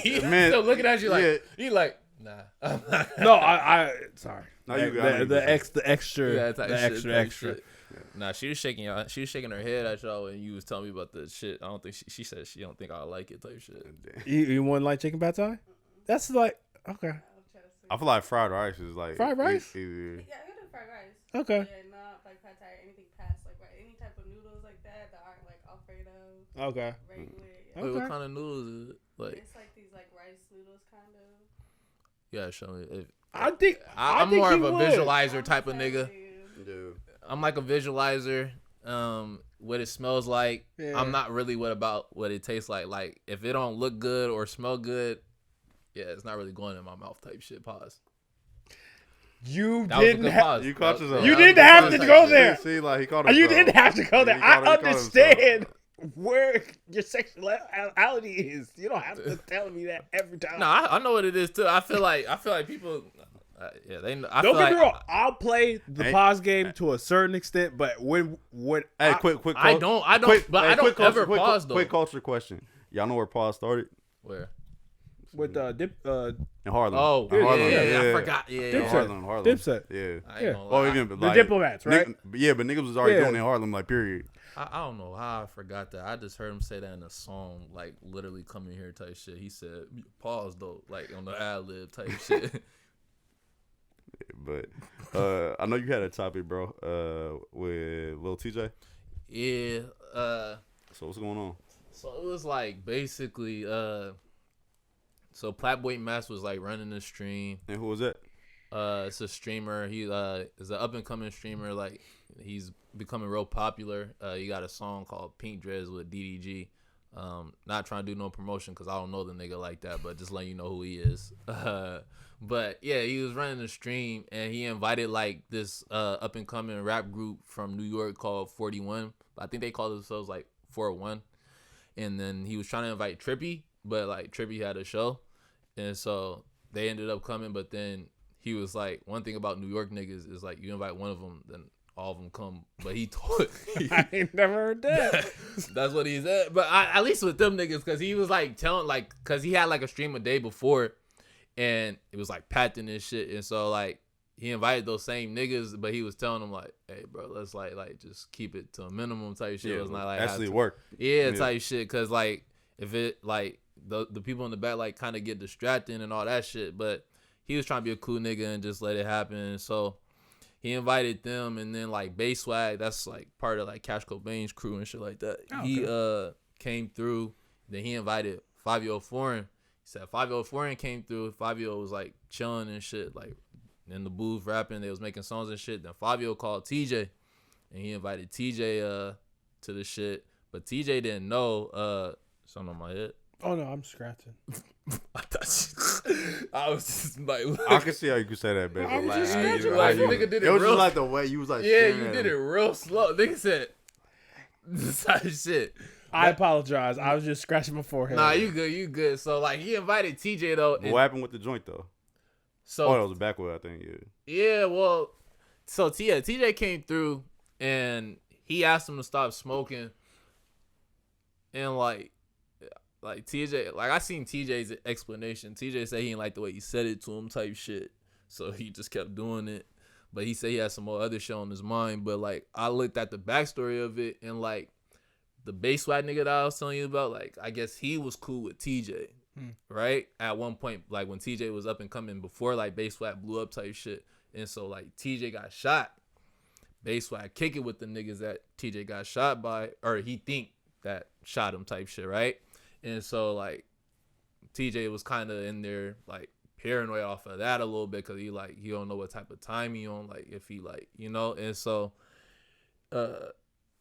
He Man, still looking at you like yeah. he like nah. No, I sorry. No, you got The extra Yeah, type shit, type extra. shit. Nah, she was shaking her head at y'all when you was telling me about the shit. I don't think she said she don't think I like it type shit. You wouldn't like chicken pad Thai? That's like okay. I feel like fried rice is like Fried rice? Either, Yeah, I can do fried rice. Okay. Yeah, not like pad thai or anything past like any type of noodles like that aren't like Alfredo. Okay. Regular. Yeah. Wait, what kind of noodles is it? Like, It's like these like rice noodles kind of. yeah, show me. I think I'm think more he of a would. visualizer type of nigga. yeah. I'm like a visualizer. What it smells like. Yeah. I'm not really about what it tastes like. Like if it don't look good or smell good, yeah, it's not really going in my mouth type shit. Pause. You That was a didn't good have. pause. You caught yourself. You That was didn't a good have pause to type go shit. there. See, like he caught You himself. didn't have to go there. He caught I himself. understand where your sexuality is. You don't have to tell me that every time. No, I know what it is too. I feel like people. Yeah, they. I Don't feel get me like, wrong. I'll play the Hey. pause game to a certain extent, but when Hey, I- quick. I don't. Quick, But hey, I don't quick ever culture, pause though. Quick culture question. Y'all know where pause started? Where? with In Harlem. Oh, In Harlem. I forgot. Yeah, In Dipset. Harlem. Dipset. Yeah. I ain't Yeah. gonna Oh, lie. even the like diplomats, right? But niggas was already Yeah. doing it in Harlem, like period. I don't know how I forgot that. I just heard him say that in a song, like literally coming here type shit. He said, "Pause though," like on the ad lib type shit. But I know you had a topic, bro, with Lil Tjay. Yeah. So what's going on? So it was like basically, so Plaqueboymax was like running the stream. And who was that? It's a streamer. He is an up and coming streamer. Like he's becoming real popular. He got a song called Pink Dress with DDG. Not trying to do no promotion because I don't know the nigga like that, but just letting you know who he is. But yeah, he was running the stream and he invited like this up and coming rap group from New York called 41. I think they call themselves like 401. And then he was trying to invite Trippy, but like Trippy had a show, and so they ended up coming. But then he was like, one thing about New York niggas is like you invite one of them, then all of them come. But he told I ain't never heard that. that's what he said. But at least with them niggas, because he was like telling because he had like a stream a day before, and it was like patent and shit, and so like he invited those same niggas, but he was telling them like, hey bro, let's like just keep it to a minimum type shit. Yeah, It was not like actually work. Yeah, type shit. Cause like if it like the people in the back like kind of get distracted and all that shit, but he was trying to be a cool nigga and just let it happen. So he invited them, and then like Bass Swag, that's like part of like Cash Cobain's crew and shit like that. Oh, He came through. Then he invited 5-Year Foreign. He said 5-Year Foreign came through. 5-Year was like chilling and shit, like in the booth rapping. They was making songs and shit. Then 5-Year called TJ, and he invited TJ to the shit. But TJ didn't know something on my head. Oh no, I'm scratching. I was just like, I can see how you could say that, baby. I'm Like, just how you- scratching. how Like, you- nigga did it it was real- just like the way you was like. yeah, staring you at did him. it real slow. Nigga said this type of shit. I apologize. I was just scratching my forehead. Nah, you good. So like he invited TJ though. What happened with the joint though? So That was a backwood, I think. Yeah. yeah, well, so TJ came through and he asked him to stop smoking, and like TJ, like I seen TJ's explanation. TJ said he didn't like the way he said it to him, type shit. So he just kept doing it. But he said he had some more other shit on his mind. But like I looked at the backstory of it, and like the Bass Swag nigga that I was telling you about, like I guess he was cool with TJ, right? At one point, like when TJ was up and coming before like Bass Swag blew up type shit, and so like TJ got shot. Bass Swag kick it with the niggas that TJ got shot by, or he think that shot him type shit, right? And so like TJ was kind of in there like paranoid off of that a little bit, because he don't know what type of time he on, like if he like, you know. And so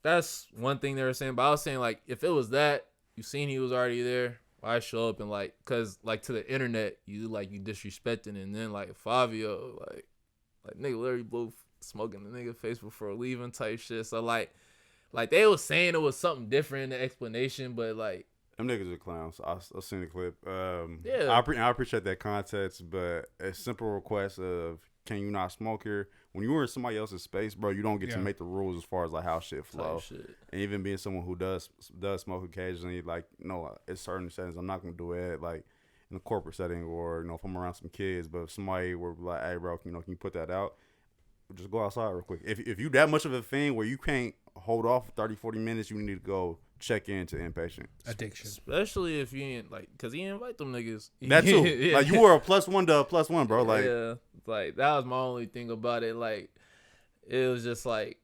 that's one thing they were saying. But I was saying like if it was that, you seen he was already there, why show up and like, cause like to the internet you disrespecting, and then like Fabio like nigga literally blew smoking the nigga face before leaving type shit. So like they was saying it was something different in the explanation, but like Them niggas are clowns. I've seen the clip. Yeah. I appreciate that context, but a simple request of, can you not smoke here? When you're in somebody else's space, bro, you don't get to make the rules as far as like how shit flow. shit. And even being someone who does smoke occasionally, like, no, it's certain settings I'm not gonna do it, like in a corporate setting, or you know, if I'm around some kids. But if somebody were like, hey, bro, you know, can you put that out? Just go outside real quick. If you that much of a thing where you can't hold off 30, 40 minutes, you need to go check into inpatient. Addiction. Especially if you ain't like, cause he didn't invite them niggas. That too. Yeah. Like you were a +1 to a +1, bro. Like yeah, like that was my only thing about it. Like it was just like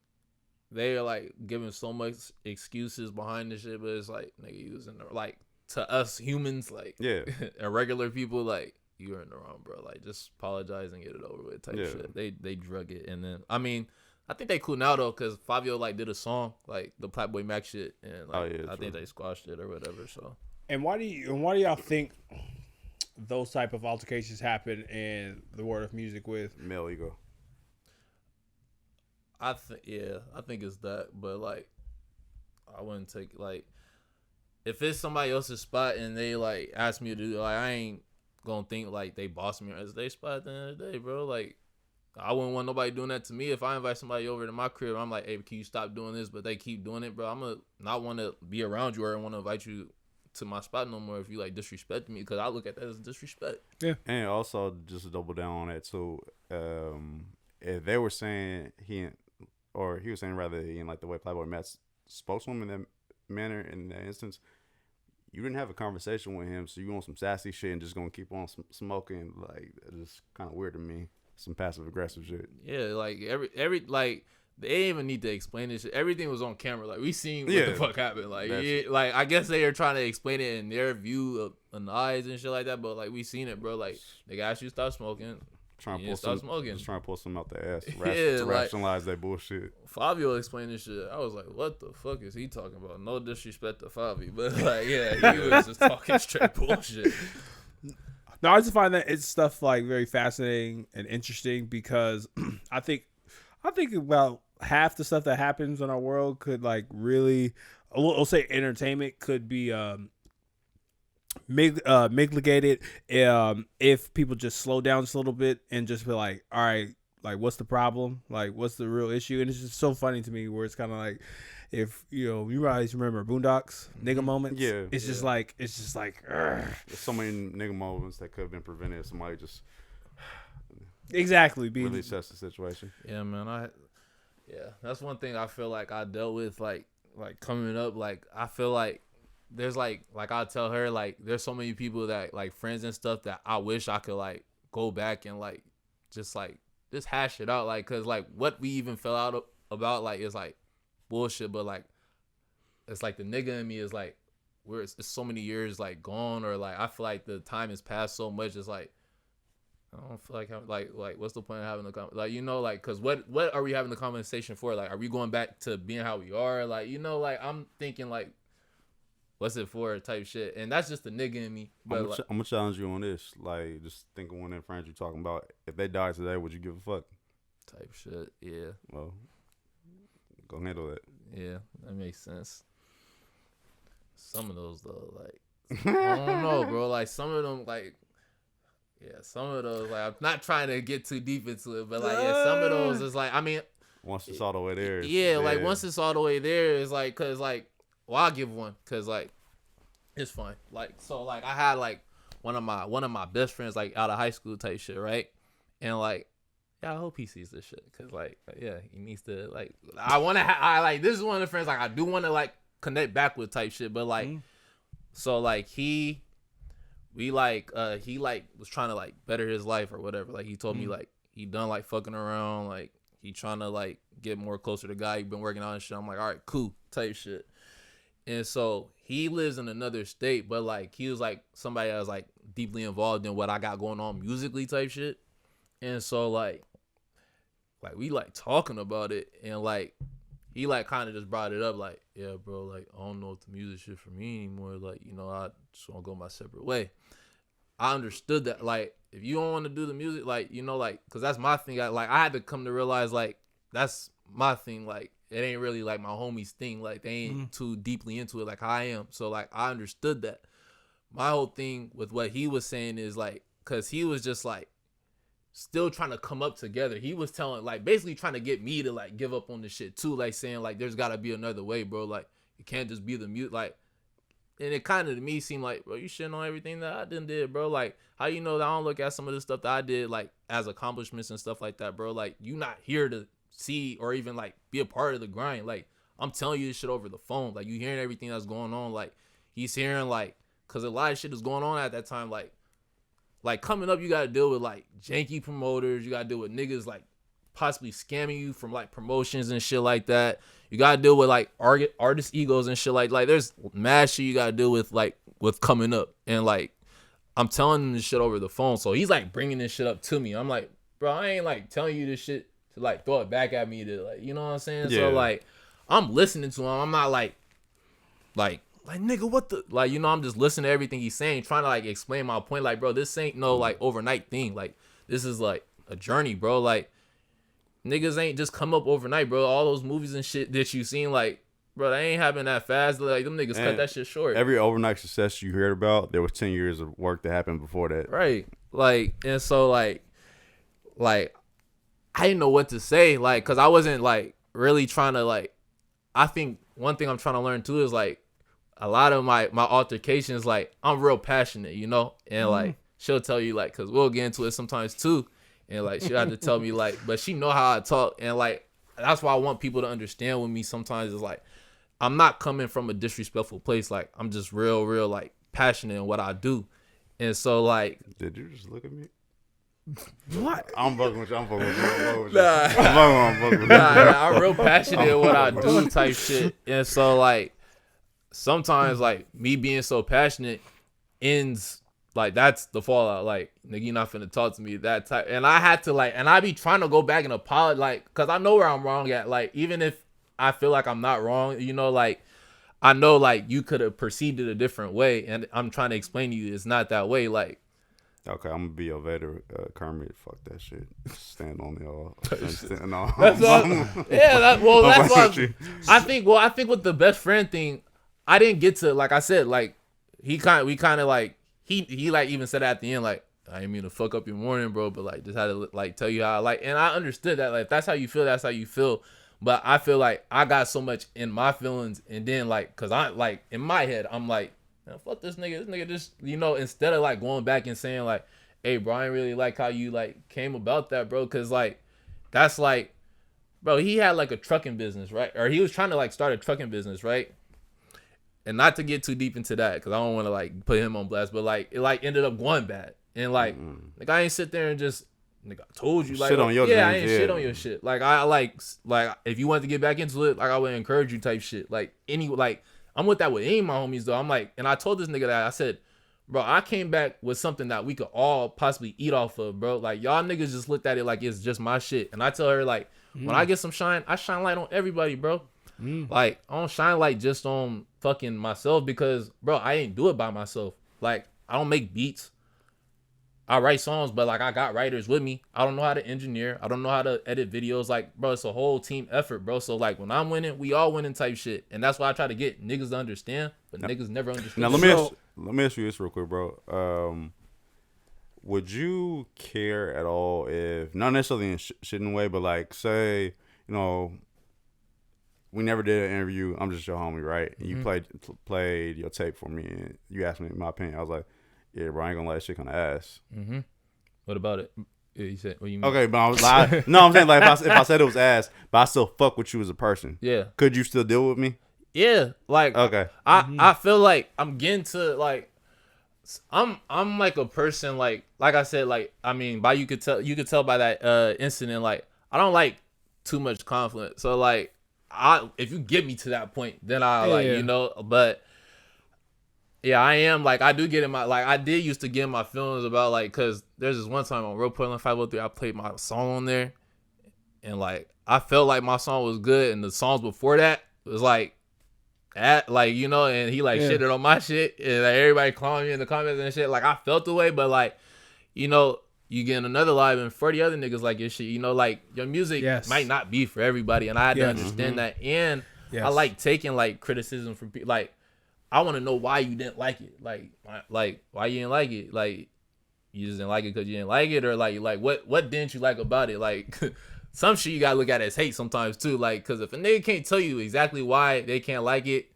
they are like giving so much excuses behind this shit, but it's like, nigga, you was in the, like, to us humans, like yeah. and regular people, like you were in the wrong, bro. Like just apologize and get it over with type Yeah. shit. They drug it, and then I mean, I think they cool now though, cause Fabio like did a song like the Plaqueboymax shit, and like I think they squashed it or whatever. So And why do y'all think those type of altercations happen in the world of music with Male ego. I think it's that, but like I wouldn't take like if it's somebody else's spot and they like ask me to do, like I ain't gonna think like they boss me or it's their spot at the end of the day, bro. Like I wouldn't want nobody doing that to me. If I invite somebody over to my crib, I'm like, hey, can you stop doing this? But they keep doing it, bro. I'm gonna not want to be around you or want to invite you to my spot no more if you like disrespect me, because I look at that as disrespect. Yeah. And also just to double down on that too, if they were saying he was saying rather he didn't like the way Plaqueboymax spoke to him in that manner in that instance, you didn't have a conversation with him, so you on some sassy shit and just gonna keep on smoking. Like it's just kind of weird to me. Some passive aggressive shit. Yeah, like every like they didn't even need to explain this shit. Everything was on camera. Like we seen what the fuck happened. Like like I guess they are trying to explain it in their view of the eyes and shit like that. But like we seen it, bro. Like they asked you to stop smoking. Trying to pull some out the ass to rationalize that bullshit. Fabio explained this shit. I was like, what the fuck is he talking about? No disrespect to Fabio, but like yeah, he was just talking straight bullshit. No, I just find that it's stuff like very fascinating and interesting, because I think about half the stuff that happens in our world could like really, we'll say entertainment could be mitigated if people just slow down just a little bit and just be like, all right, Like, what's the problem? Like, what's the real issue? And it's just so funny to me where it's kind of like, if you guys remember Boondocks nigga moments. Yeah, it's just like ugh. There's so many nigga moments that could have been prevented if somebody just exactly really assess the situation. Yeah, man. That's one thing I feel like I dealt with like coming up. Like I feel like there's like I tell her like there's so many people that like friends and stuff that I wish I could like go back and like just hash it out, like, cause like what we even fell out about like is like bullshit, but like it's like the nigga in me is like where it's so many years like gone, or like I feel like the time has passed so much. It's like I don't feel like what's the point of having like cause what are we having the conversation for? Like, are we going back to being how we are? Like, like I'm thinking like what's it for type shit, and that's just the nigga in me. But I'm gonna challenge you on this. Like, just think of one of them friends you're talking about. If they died today, would you give a fuck? Type shit. Yeah. Well, go handle it. Yeah, that makes sense. Some of those though, like I don't know, bro. Like some of them, like some of those, like I'm not trying to get too deep into it, but like some of those is like, I mean, once it's all the way there. Like once it's all the way there, it's like, cause like, well, I'll give one, cause like it's fun. Like so, like I had like one of my best friends like out of high school type shit, right? And like, yeah, I hope he sees this shit, cause like, yeah, he needs to like. I like this is one of the friends like I do want to like connect back with type shit, but like, so like he was trying to like better his life or whatever. Like he told me like he done like fucking around, like he trying to like get more closer to the guy he been working on and shit. I'm like, all right, cool type shit. And so he lives in another state, but like he was like somebody that was like deeply involved in what I got going on musically type shit. And so like we like talking about it, and like he like kind of just brought it up like, yeah, bro, like I don't know if the music shit for me anymore. Like, I just want to go my separate way. I understood that. Like, if you don't want to do the music, like, like, cause that's my thing. I had to come to realize like that's my thing. Like, it ain't really like my homies thing. Like, they ain't too deeply into it like I am. So like I understood that. My whole thing with what he was saying is like, cause he was just like still trying to come up together. He was telling, like, basically trying to get me to like give up on this shit too, like saying like there's gotta be another way, bro. Like it can't just be the mute, like. And it kind of to me seemed like, bro, you shitting on everything that I did, bro. Like, how you know that I don't look at some of the stuff that I did like as accomplishments and stuff like that, bro? Like, you not here to see or even like be a part of the grind. Like, I'm telling you this shit over the phone. Like, you hearing everything that's going on. Like, he's hearing like, cause a lot of shit is going on at that time. Like coming up, you gotta deal with like janky promoters. You gotta deal with niggas like possibly scamming you from like promotions and shit like that. You gotta deal with like artist egos and shit like there's mad shit you gotta deal with like with coming up. And like I'm telling him this shit over the phone, so he's like bringing this shit up to me. I'm like, bro, I ain't like telling you this shit to like throw it back at me to like, you know what I'm saying? Yeah. So like I'm listening to him. I'm not like nigga, what the, like, I'm just listening to everything he's saying, trying to like explain my point. Like, bro, this ain't no like overnight thing. Like, this is like a journey, bro. Like, niggas ain't just come up overnight, bro. All those movies and shit that you seen, like, bro, they ain't happening that fast. Like, them niggas cut that shit short. Every overnight success you heard about, there was 10 years of work that happened before that. Right. Like, and so like I didn't know what to say, like, cause I wasn't like really trying to like. I think one thing I'm trying to learn too is like a lot of my altercations, like I'm real passionate, and like she'll tell you like, cause we'll get into it sometimes too. And like she had to tell me like, but she know how I talk, and like that's why I want people to understand with me sometimes is like I'm not coming from a disrespectful place. Like I'm just real like passionate in what I do. And so like, did you just look at me? What? I'm fucking with you. I'm fucking with you. Nah, I'm real passionate in what I do type shit. And so like sometimes like me being so passionate ends. Like, that's the fallout. Like, nigga, you not finna talk to me that type. And I had to, like, and I be trying to go back and apologize, like, because I know where I'm wrong at. Like, even if I feel like I'm not wrong, like, I know, like, you could have perceived it a different way. And I'm trying to explain to you it's not that way. Like, okay, I'm going to be your veteran, Kermit. Fuck that shit. Stand on y'all. No. That's what I think with the best friend thing, I didn't get to, like I said, like, we kind of, like, He like even said at the end, like, I didn't mean to fuck up your morning, bro, but like just had to like tell you how I like, and I understood that like if that's how you feel, that's how you feel. But I feel like I got so much in my feelings, and then like, cause I like in my head, I'm like, man, fuck this nigga just, you know, instead of like going back and saying like, hey, bro, I didn't really like how you like came about that, bro, cause like that's like, bro, he had like a trucking business, right? Or he was trying to like start a trucking business, right? And not to get too deep into that, because I don't want to like put him on blast, but like it like ended up going bad. And like I ain't sit there and just nigga I told you like shit on your yeah, I dreams, ain't yeah. shit on your shit. Like I like if you wanted to get back into it, like I would encourage you type shit. Like I'm with that with any of my homies though. I'm like, and I told this nigga that I said, bro, I came back with something that we could all possibly eat off of, bro. Like y'all niggas just looked at it like it's just my shit. And I tell her like when I get some shine, I shine light on everybody, bro. Like I don't shine light just on fucking myself because, bro, I ain't do it by myself. Like I don't make beats. I write songs, but like I got writers with me. I don't know how to engineer. I don't know how to edit videos. Like, bro, it's a whole team effort, bro. So like when I'm winning, we all winning type shit. And that's why I try to get niggas to understand, but niggas never understand. Now let me ask you this real quick, bro. Would you care at all if, not necessarily in shitting way, but like say, you know, we never did an interview. I'm just your homie, right? And you played your tape for me, and you asked me my opinion. I was like, yeah, bro, I ain't gonna let that shit kind of ass. What about it? Yeah, you said, what you mean? Okay, but I was like, no, I'm saying like if I said it was ass, but I still fuck with you as a person. Yeah. Could you still deal with me? Yeah, like Okay. I feel like I'm getting to like I'm like a person like I said, like I mean you could tell by that incident, like I don't like too much conflict. So like if you get me to that point, then you know, but yeah, I am like I do get in my like I did used to get in my feelings about like because there's this one time on Road Portland 503 I played my song on there, and like I felt like my song was good, and the songs before that was like you know, and he like shitted on my shit, and like everybody calling me in the comments and shit. Like I felt the way, but like you know, you get in another live and 40 other niggas like your shit. You know, like your music might not be for everybody, and I had to understand that. And I like taking like criticism from people. Like I want to know why you didn't like it. Like why you didn't like it. Like you just didn't like it because you didn't like it, or like what didn't you like about it? Like some shit you gotta look at as hate sometimes too. Like because if a nigga can't tell you exactly why they can't like it,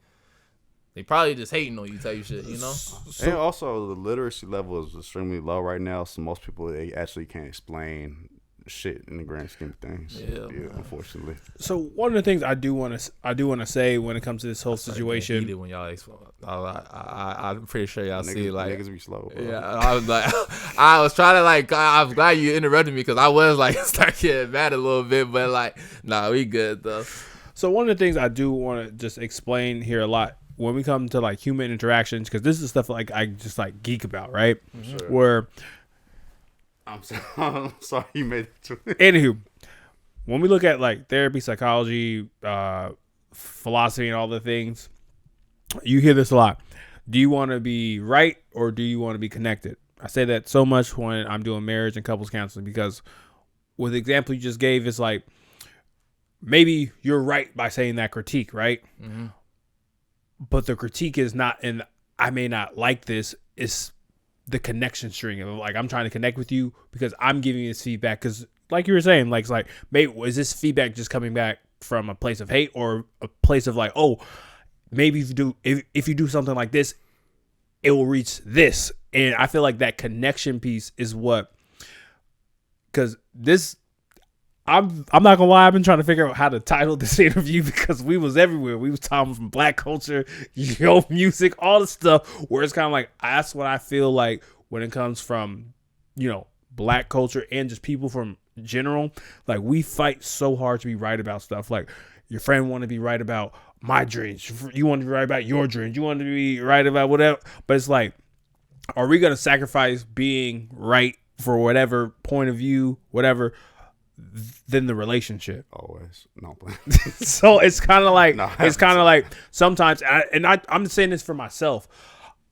they probably just hating on you type shit, you know? And also the literacy level is extremely low right now, so most people they actually can't explain shit in the grand scheme of things. Yeah, unfortunately. So one of the things I do want to say when it comes to this whole situation, when y'all I'm pretty sure y'all see like niggas be slow. Bro. Yeah, I was like, I was trying to like. I'm glad you interrupted me because I was like start getting mad a little bit, but like, nah, we good though. So one of the things I do want to just explain here a lot when we come to like human interactions, because this is stuff like I just like geek about, right? Sure. Where I'm sorry you made it to it. Anywho, when we look at like therapy, psychology, philosophy, and all the things, you hear this a lot. Do you want to be right or do you want to be connected? I say that so much when I'm doing marriage and couples counseling, because with the example you just gave, it's like maybe you're right by saying that critique, right? But the critique is not, and I may not like this, is the connection string of like I'm trying to connect with you because I'm giving you this feedback because like you were saying, like it's like, mate, is this feedback just coming back from a place of hate or a place of like, oh, maybe if you do something like this, it will reach this. And I feel like that connection piece is what, because this, I'm not gonna lie, I've been trying to figure out how to title this interview because we was everywhere. We was talking from black culture, yo, music, all the stuff where it's kind of like, that's what I feel like when it comes from, you know, black culture and just people from general. Like we fight so hard to be right about stuff. Like your friend want to be right about my dreams. You want to be right about your dreams. You want to be right about whatever. But it's like, are we going to sacrifice being right for whatever point of view, whatever, than the relationship? Always. No. So it's kind of like, like sometimes, I'm saying this for myself.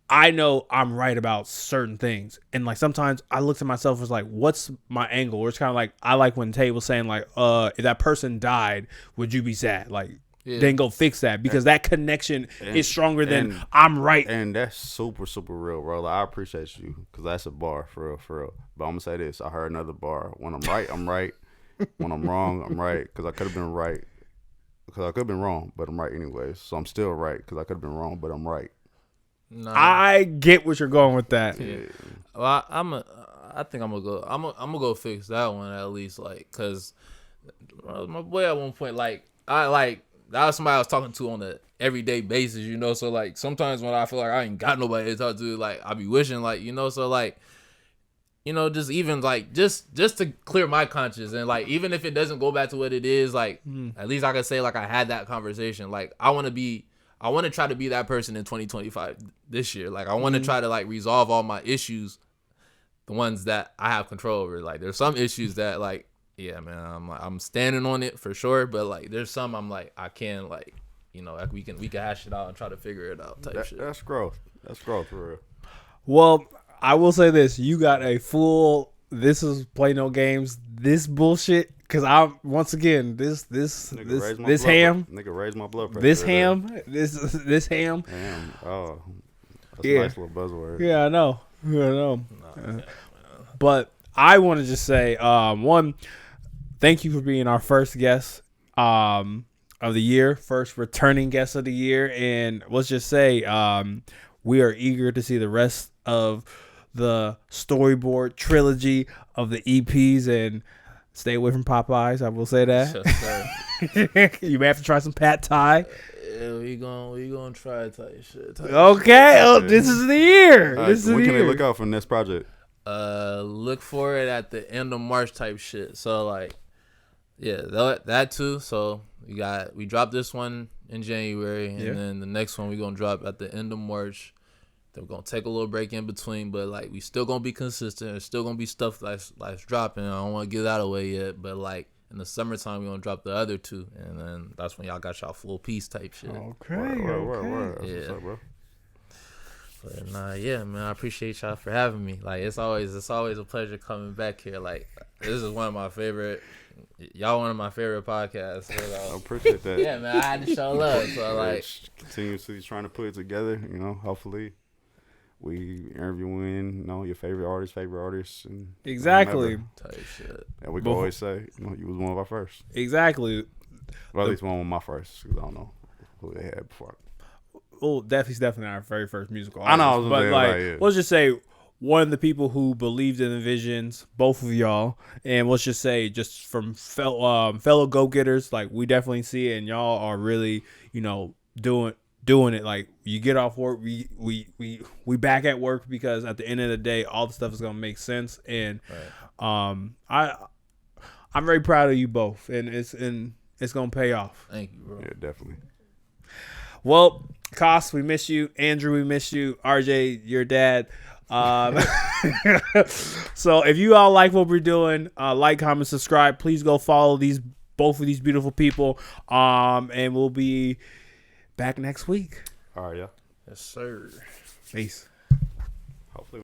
I know I'm right about certain things. And like sometimes I look to myself as like, what's my angle? Or it's kind of like, I like when Tay was saying like, if that person died, would you be sad? Like, then go fix that, because that connection is stronger than I'm right. And that's super, super real, bro. Like, I appreciate you, because that's a bar, for real, for real. But I'm going to say this. I heard another bar. When I'm right, I'm right. When I'm wrong, I'm right, because I could have been right. Because I could have been wrong, but I'm right anyways. So I'm still right, because I could have been wrong, but I'm right. Nah. I get what you're going with that. Yeah. Well, I think I'm gonna go. I'm gonna go fix that one at least, like, cause my boy at one point, like, that was somebody I was talking to on a everyday basis, you know. So like sometimes when I feel like I ain't got nobody to talk to, like I be wishing, like, you know. So like, you know, just even like just to clear my conscience, and like even if it doesn't go back to what it is, like at least I can say like I had that conversation. Like I want to try to be that person in 2025 this year. Like I want to try to like resolve all my issues, the ones that I have control over. Like there's some issues that like, yeah, man, I'm standing on it for sure. But like there's some I'm like I can, like, you know, like we can hash it out and try to figure it out type shit. That's growth. That's growth for real. Well, I will say this: you got a full. This is play no games. This bullshit. Cause I once again this ham. Nigga raised my blood pressure. This ham. This ham. Damn. Oh, that's a nice little buzzword. Yeah, I know. But I want to just say, one, thank you for being our first guest of the year, first returning guest of the year, and let's just say we are eager to see the rest of the storyboard trilogy of the EPs, and stay away from Popeyes. I will say that. Yes, you may have to try some pad thai. Yeah, we gonna try type shit. Okay. Oh, this is the year. Right, this is the when can year. they look out for this project? Look for it at the end of March type shit. So like, yeah, that too. So we dropped this one in January, and then the next one we gonna drop at the end of March. Then we're gonna take a little break in between, but like we still gonna be consistent. There's still gonna be stuff that's dropping. I don't want to give that away yet, but like in the summertime we gonna drop the other two, and then that's when y'all got y'all full piece type shit. Okay. Word. Yeah. What's up, bro? But nah, yeah, man, I appreciate y'all for having me. Like it's always a pleasure coming back here. Like this is one of my favorite. Y'all one of my favorite podcasts. So, I appreciate that. Yeah, man, I had to show love. So like, continuously trying to put it together. You know, hopefully. We interviewing, you know, your favorite artists, and exactly. Type shit. And we can always say, you know, you was one of our first. Exactly. Well, at least one of my first, because I don't know who they had before. Well, definitely our very first musical artist. I know, but like, let's just say one of the people who believed in the visions, both of y'all, and let's just say just from fellow go-getters, like we definitely see it, and y'all are really, you know, doing it. Like you get off work, we back at work, because at the end of the day all the stuff is gonna make sense, and I'm very proud of you both, and it's gonna pay off. Thank you, bro. Yeah, definitely. Well, Koss, we miss you. Andrew, we miss you. RJ, your dad. So if you all like what we're doing, like, comment, subscribe. Please go follow both of these beautiful people, and we'll be back next week. All right, yeah. Yes, sir. Peace. Hopefully.